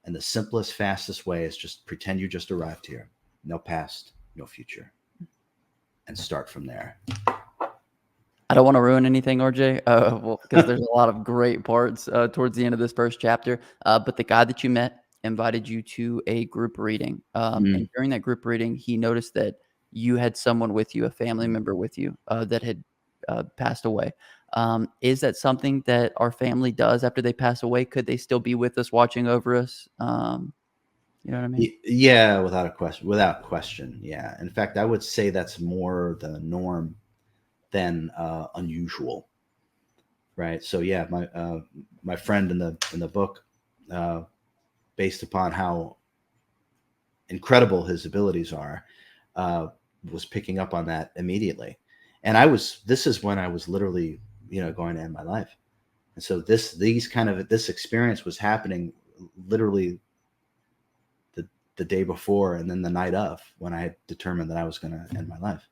And the simplest, fastest way is just pretend you just arrived here. No past, no future. And start from there. I don't want to ruin anything, RJ, well, because there's a lot of great parts towards the end of this first chapter. But the guy that you met invited you to a group reading. And Mm. during that group reading, he noticed that you had someone with you, a family member with you that had passed away. Is that something that our family does after they pass away? Could they still be with us, watching over us? You know what I mean? Yeah, without a question. Without question. Yeah. In fact, I would say that's more the norm than unusual. Right. So yeah, my friend in the book, uh, based upon how incredible his abilities are, uh, was picking up on that immediately. And this is when I was literally, going to end my life. And so this experience was happening literally the day before and then the night of, when I had determined that I was going to end my life.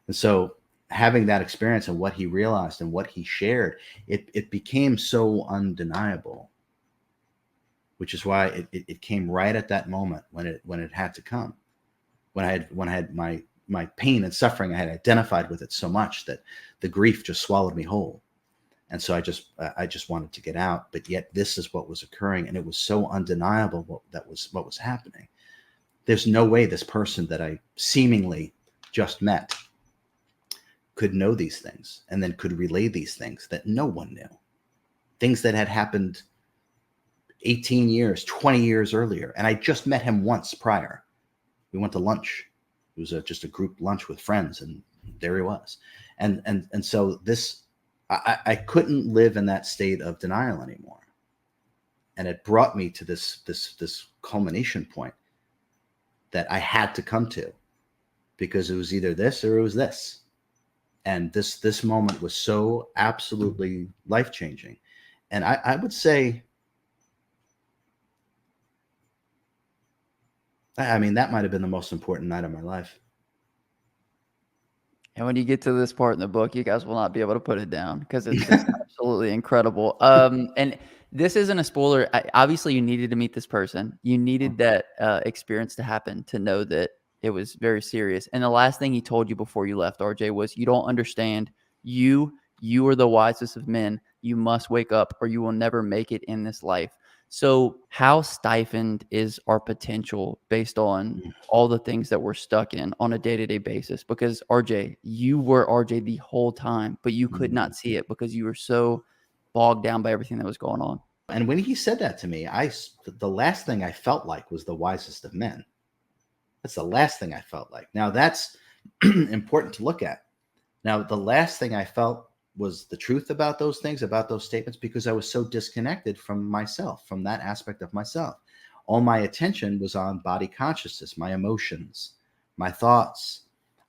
And so having that experience and what he realized and what he shared, it became so undeniable, which is why it came right at that moment when it had to come. When I had my pain and suffering, I had identified with it so much that the grief just swallowed me whole. And so I just wanted to get out, but yet this is what was occurring, and it was so undeniable what was happening. There's no way this person that I seemingly just met could know these things and then could relay these things that no one knew. Things that had happened 18 years, 20 years earlier. And I just met him once prior. We went to lunch. It was just a group lunch with friends, and there he was. And so I couldn't live in that state of denial anymore. And it brought me to this culmination point that I had to come to, because it was either this or it was this. And this moment was so absolutely life-changing. And I would say, I mean, that might have been the most important night of my life. And when you get to this part in the book, you guys will not be able to put it down because it's just absolutely incredible. And this isn't a spoiler. Obviously, you needed to meet this person. You needed that experience to happen to know that it was very serious. And the last thing he told you before you left, RJ, was, "You don't understand. You are the wisest of men. You must wake up, or you will never make it in this life." So, how stifled is our potential based on all the things that we're stuck in on a day-to-day basis? Because RJ, you were RJ the whole time, but you could not see it because you were so bogged down by everything that was going on. And when he said that to me, the last thing I felt like was the wisest of men. That's the last thing I felt like. Now that's important to look at. Now, the last thing I felt was the truth about those things, about those statements, because I was so disconnected from myself, from that aspect of myself. All my attention was on body consciousness, my emotions, my thoughts,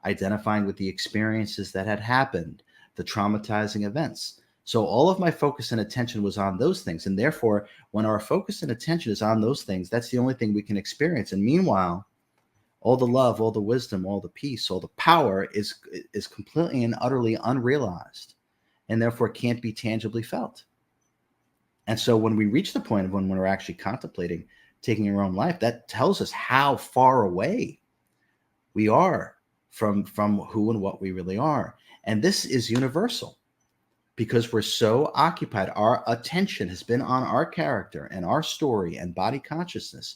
identifying with the experiences that had happened, the traumatizing events. So all of my focus and attention was on those things. And therefore, when our focus and attention is on those things, that's the only thing we can experience. And meanwhile, all the love, all the wisdom, all the peace, all the power is completely and utterly unrealized, and therefore can't be tangibly felt. And so when we reach the point of when we're actually contemplating taking our own life, that tells us how far away we are from who and what we really are. And this is universal, because we're so occupied. Our attention has been on our character and our story and body consciousness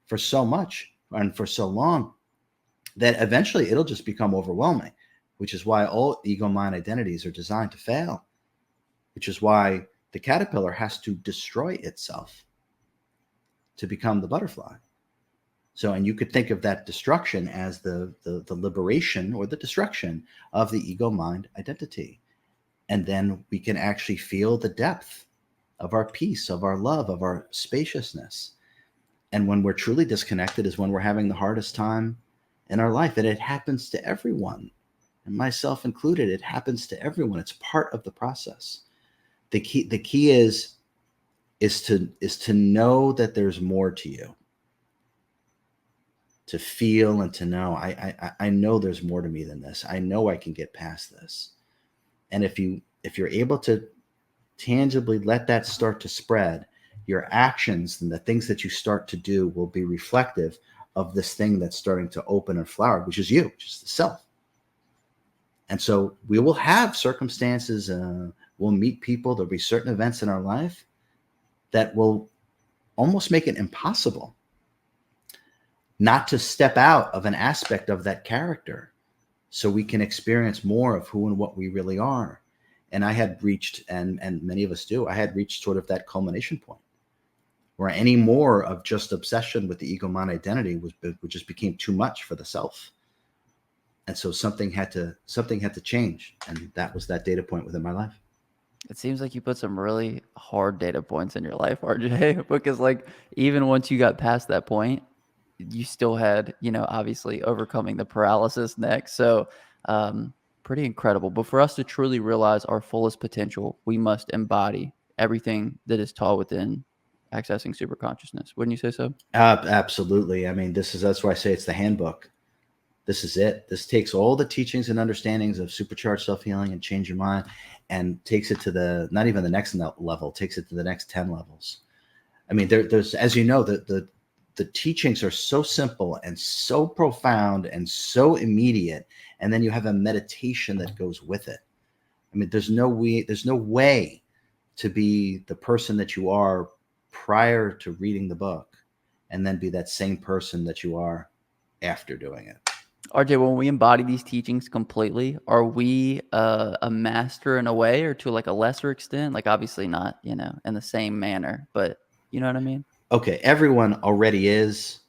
for so much and for so long, that eventually it'll just become overwhelming, which is why all ego mind identities are designed to fail, which is why the caterpillar has to destroy itself to become the butterfly. So, and you could think of that destruction as the liberation or the destruction of the ego mind identity. And then we can actually feel the depth of our peace, of our love, of our spaciousness. And when we're truly disconnected is when we're having the hardest time in our life. And it happens to everyone, and myself included. It happens to everyone. It's part of the process. The key is to know that there's more to you, to feel and to know. I know there's more to me than this. I know I can get past this. And if you're able to tangibly let that start to spread, your actions and the things that you start to do will be reflective of this thing that's starting to open and flower, which is you, which is the self. And so we will have circumstances, we'll meet people, there'll be certain events in our life that will almost make it impossible not to step out of an aspect of that character so we can experience more of who and what we really are. And I had reached, and many of us do, I had reached sort of that culmination point where any more of just obsession with the ego mind identity just became too much for the self. And so something had to change. And that was that data point within my life. It seems like you put some really hard data points in your life, RJ, because like even once you got past that point, you still had, obviously overcoming the paralysis next. So pretty incredible. But for us to truly realize our fullest potential, we must embody everything that is taught within accessing superconsciousness. Wouldn't you say so? Absolutely. I mean, that's why I say it's the handbook. This is it. This takes all the teachings and understandings of supercharged self-healing and change your mind and takes it to not even the next level, takes it to the next 10 levels. I mean, there's, as you know, the teachings are so simple and so profound and so immediate. And then you have a meditation that goes with it. I mean, there's no way to be the person that you are prior to reading the book and then be that same person that you are after doing it. RJ, when we embody these teachings completely, are we a master in a way or to like a lesser extent? Like obviously not, in the same manner, but you know what I mean? Okay, everyone already is,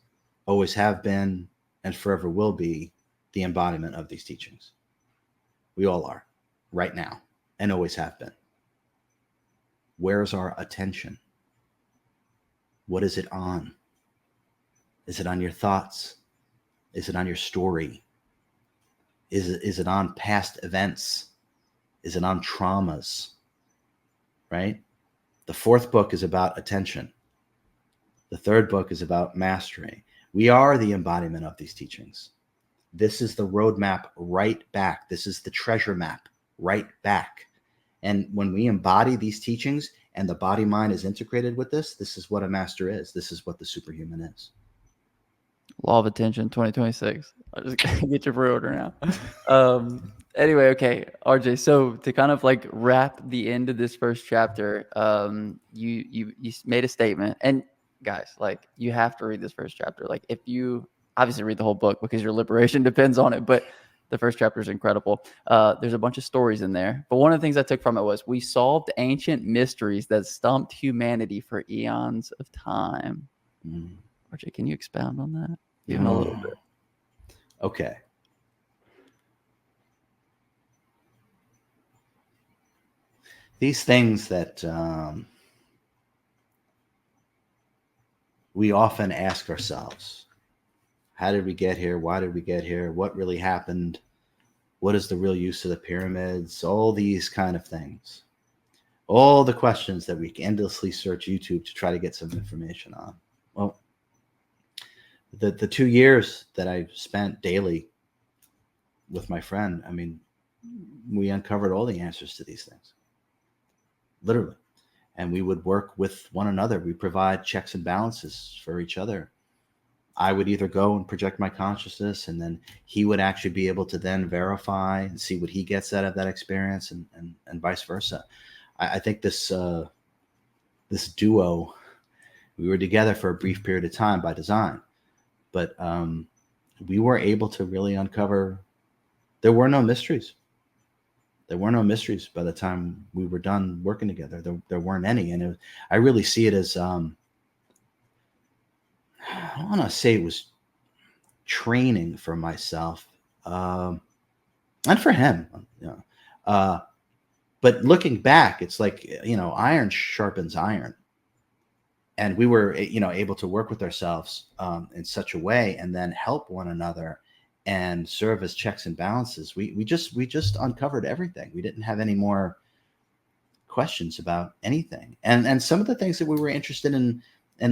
always have been, and forever will be the embodiment of these teachings. We all are right now and always have been. Where's our attention? What is it on? Is it on your thoughts? Is it on your story? Is it on past events? Is it on traumas? Right? The fourth book is about attention. The third book is about mastery. We are the embodiment of these teachings. This is the roadmap right back. This is the treasure map right back. And when we embody these teachings and the body mind is integrated with this is what a master is. This is what the superhuman is. Law of Attention 2026. I'll just get your pre-order now. Anyway, okay, RJ. So to kind of like wrap the end of this first chapter, you made a statement, and guys, like you have to read this first chapter. Like if you obviously read the whole book because your liberation depends on it, but the first chapter is incredible. There's a bunch of stories in there, but one of the things I took from it was we solved ancient mysteries that stumped humanity for eons of time. RJ, can you expound on that? Even a little bit. Okay. These things that we often ask ourselves, how did we get here? Why did we get here? What really happened? What is the real use of the pyramids? All these kind of things. All the questions that we endlessly search YouTube to try to get some information on. Well, the 2 years that I spent daily with my friend, I mean, we uncovered all the answers to these things, literally. And we would work with one another. We provide checks and balances for each other. I would either go and project my consciousness, and then he would actually be able to then verify and see what he gets out of that experience, and vice versa. I think this duo, we were together for a brief period of time by design, but we were able to really uncover. There were no mysteries. There were no mysteries by the time we were done working together. There weren't any, and I really see it as I don't want to say it was training for myself and for him, but looking back, it's like iron sharpens iron, and we were able to work with ourselves in such a way, and then help one another and serve as checks and balances. We just uncovered everything. We didn't have any more questions about anything, and some of the things that we were interested in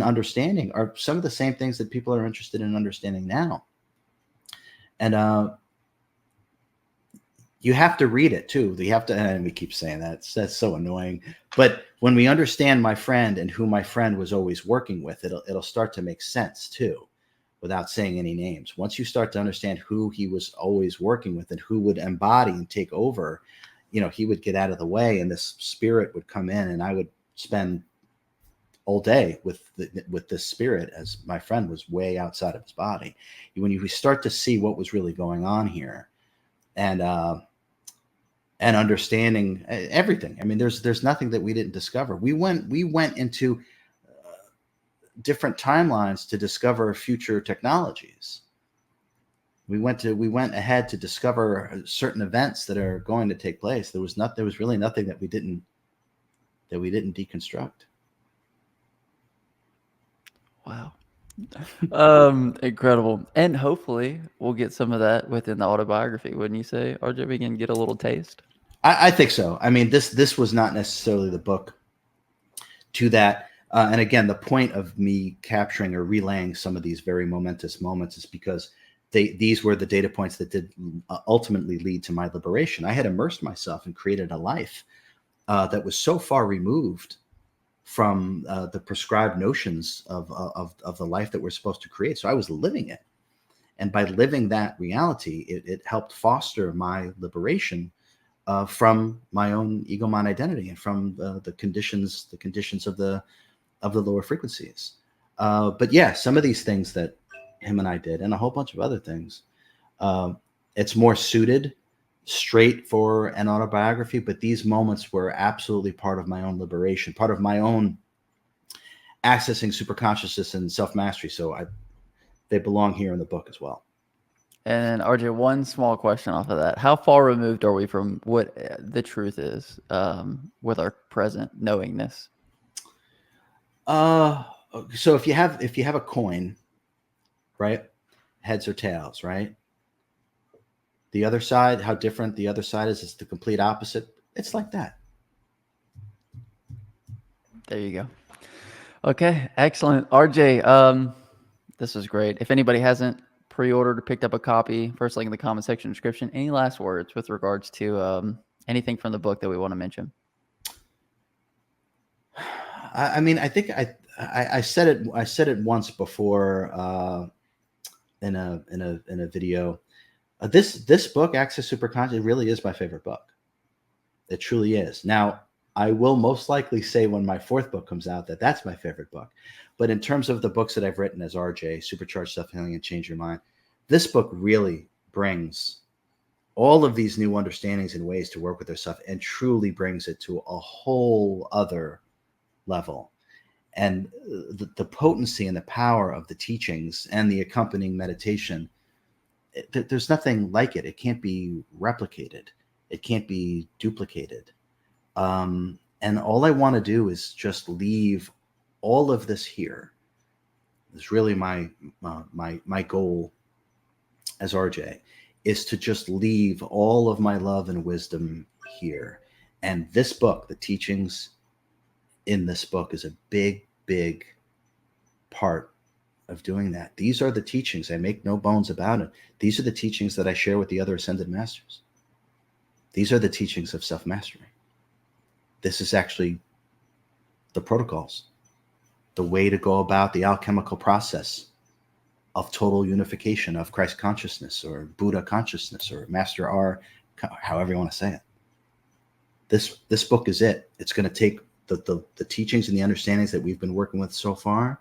understanding are some of the same things that people are interested in understanding now. And you have to read it too. You have to, and we keep saying that's so annoying. But when we understand my friend and who my friend was always working with, it'll start to make sense too. without saying any names. Once you start to understand who he was always working with and who would embody and take over, he would get out of the way and this spirit would come in, and I would spend all day with this spirit, as my friend was way outside of his body. When you start to see what was really going on here, and understanding everything. I mean, there's nothing that we didn't discover. We went into different timelines to discover future technologies. We went ahead to discover certain events that are going to take place. There was really nothing that we didn't deconstruct. Wow. Incredible. And hopefully we'll get some of that within the autobiography, wouldn't you say, RJ? We can get a little taste. I think so. I mean, this was not necessarily the book to that. And again, the point of me capturing or relaying some of these very momentous moments is because these were the data points that did ultimately lead to my liberation. I had immersed myself and created a life that was so far removed from the prescribed notions of the life that we're supposed to create. So I was living it. And by living that reality, it helped foster my liberation from my own ego mind identity and from the conditions of the lower frequencies. But yeah, some of these things that him and I did, and a whole bunch of other things, it's more suited straight for an autobiography, but these moments were absolutely part of my own liberation, part of my own accessing superconsciousness and self-mastery. So they belong here in the book as well. And RJ, one small question off of that: how far removed are we from what the truth is with our present knowingness? So if you have a coin, right, heads or tails, right? The other side, how different the other side is the complete opposite. It's like that. There you go. Okay, excellent. RJ, this was great. If anybody hasn't pre-ordered or picked up a copy, first link in the comment section description. Any last words with regards to anything from the book that we want to mention? I mean, I think I said it. I said it once before in a video. This book, Access Superconscious, really is my favorite book. It truly is. Now, I will most likely say when my fourth book comes out that's my favorite book. But in terms of the books that I've written as RJ, Supercharged Self-Healing and Change Your Mind, this book really brings all of these new understandings and ways to work with yourself and truly brings it to a whole other level. And the potency and the power of the teachings and the accompanying meditation, there's nothing like it. It can't be replicated. It can't be duplicated. And all I want to do is just leave all of this here. It's really my goal as RJ, is to just leave all of my love and wisdom here. And this book, the teachings in this book, is a big, big part of doing that. These are the teachings. I make no bones about it. These are the teachings that I share with the other ascended masters. These are the teachings of self-mastery. This is actually the protocols, the way to go about the alchemical process of total unification of Christ consciousness or Buddha consciousness or Master R, however you want to say it. This book is it. It's going to take the teachings and the understandings that we've been working with so far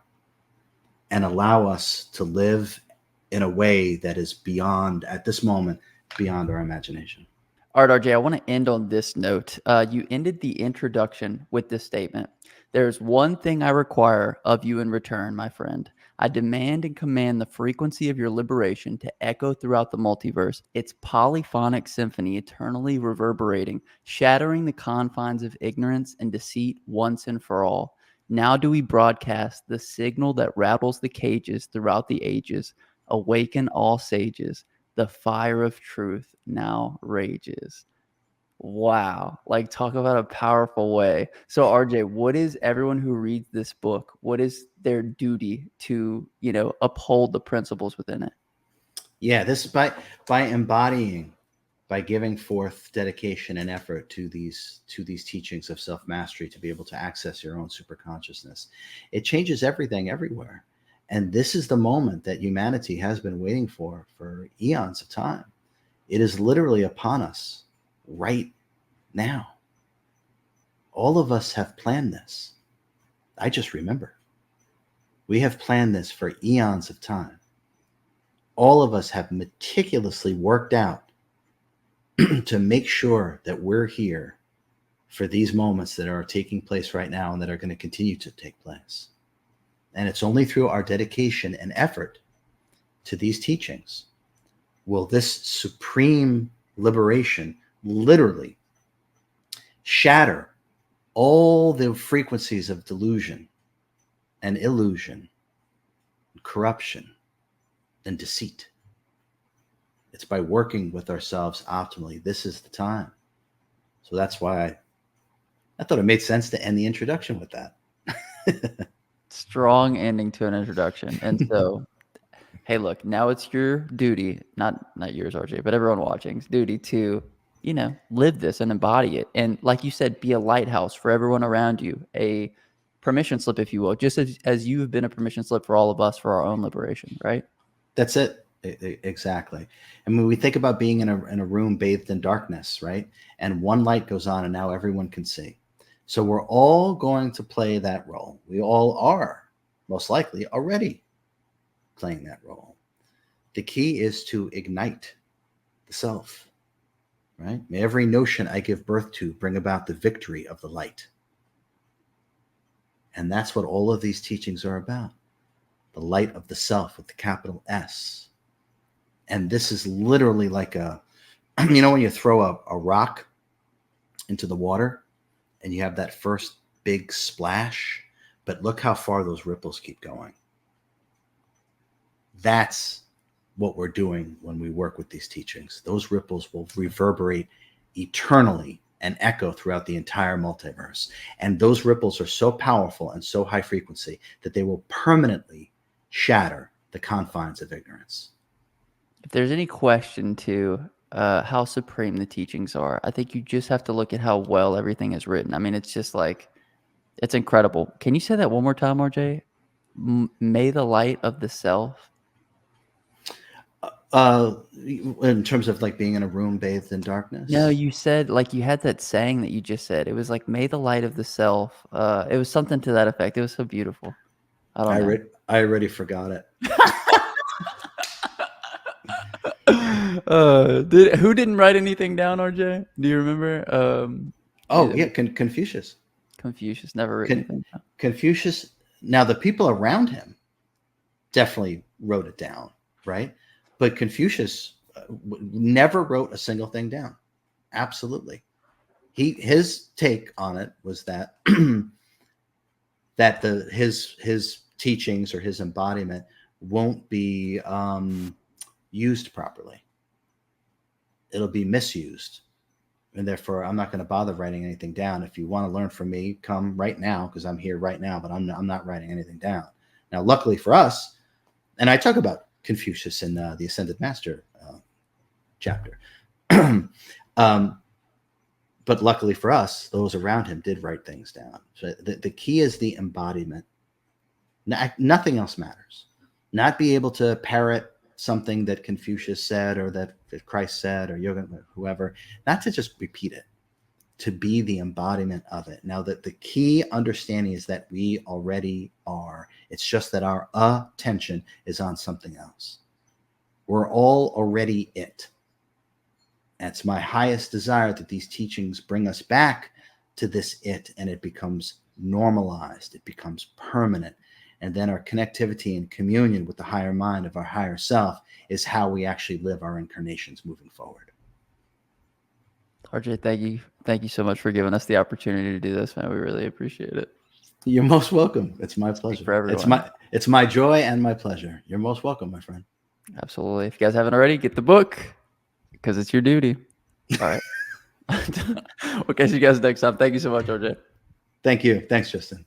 and allow us to live in a way that is beyond, at this moment, beyond our imagination. All right, RJ, I want to end on this note. You ended the introduction with this statement. There's one thing I require of you in return, my friend. I demand and command the frequency of your liberation to echo throughout the multiverse, its polyphonic symphony eternally reverberating, shattering the confines of ignorance and deceit once and for all. Now do we broadcast the signal that rattles the cages throughout the ages. Awaken all sages. The fire of truth now rages. Wow. Like, talk about a powerful way. So, RJ, what is everyone who reads this book? What is their duty to, uphold the principles within it? Yeah, this by embodying, by giving forth dedication and effort to these teachings of self-mastery to be able to access your own superconsciousness. It changes everything everywhere. And this is the moment that humanity has been waiting for eons of time. It is literally upon us right now. All of us have planned this. I just remember. We have planned this for eons of time. All of us have meticulously worked out to make sure that we're here for these moments that are taking place right now and that are going to continue to take place. And it's only through our dedication and effort to these teachings will this supreme liberation literally shatter all the frequencies of delusion and illusion, and corruption and deceit. It's by working with ourselves optimally. This is the time. So that's why I thought it made sense to end the introduction with that. Strong ending to an introduction. And so, hey, look, now it's your duty, not yours, RJ, but everyone watching's duty to, live this and embody it. And like you said, be a lighthouse for everyone around you, a permission slip, if you will, just as you've been a permission slip for all of us for our own liberation, right? That's it. Exactly. And when we think about being in a room bathed in darkness, right? And one light goes on and now everyone can see. So we're all going to play that role. We all are most likely already playing that role. The key is to ignite the self, right? May every notion I give birth to bring about the victory of the light. And that's what all of these teachings are about. The light of the self with the capital S. And this is literally like when you throw a rock into the water and you have that first big splash, but look how far those ripples keep going. That's what we're doing when we work with these teachings. Those ripples will reverberate eternally and echo throughout the entire multiverse. And those ripples are so powerful and so high frequency that they will permanently shatter the confines of ignorance. If there's any question to how supreme the teachings are, I think you just have to look at how well everything is written. I mean, it's just like, it's incredible. Can you say that one more time, RJ? May the light of the self. In terms of like being in a room bathed in darkness? No, you said, like, you had that saying that you just said. It was like, may the light of the self. It was something to that effect. It was so beautiful. I don't know. I already forgot it. Who didn't write anything down, RJ? Do you remember? Confucius. Confucius never written anything down. Confucius. Now the people around him definitely wrote it down, right? But Confucius never wrote a single thing down. Absolutely. His take on it was that his teachings or his embodiment won't be used properly. It'll be misused. And therefore, I'm not going to bother writing anything down. If you want to learn from me, come right now, because I'm here right now, but I'm not writing anything down. Now, luckily for us, and I talk about Confucius in the Ascended Master chapter. But luckily for us, those around him did write things down. So the key is the embodiment. Nothing else matters. Not be able to parrot something that Confucius said or that Christ said or yoga, whoever, not to just repeat it, to be the embodiment of it. Now that the key understanding is that we already are. It's just that our attention is on something else. We're all already it. And it's my highest desire that these teachings bring us back to this it, and it becomes normalized. It becomes permanent. And then our connectivity and communion with the higher mind of our higher self is how we actually live our incarnations moving forward. RJ, thank you so much for giving us the opportunity to do this, man. We really appreciate it. You're most welcome. It's my pleasure. For everyone. It's my joy and my pleasure. You're most welcome, my friend. Absolutely. If you guys haven't already, get the book because it's your duty. All right. We'll catch you guys next time. Thank you so much, RJ. Thank you. Thanks, Justin.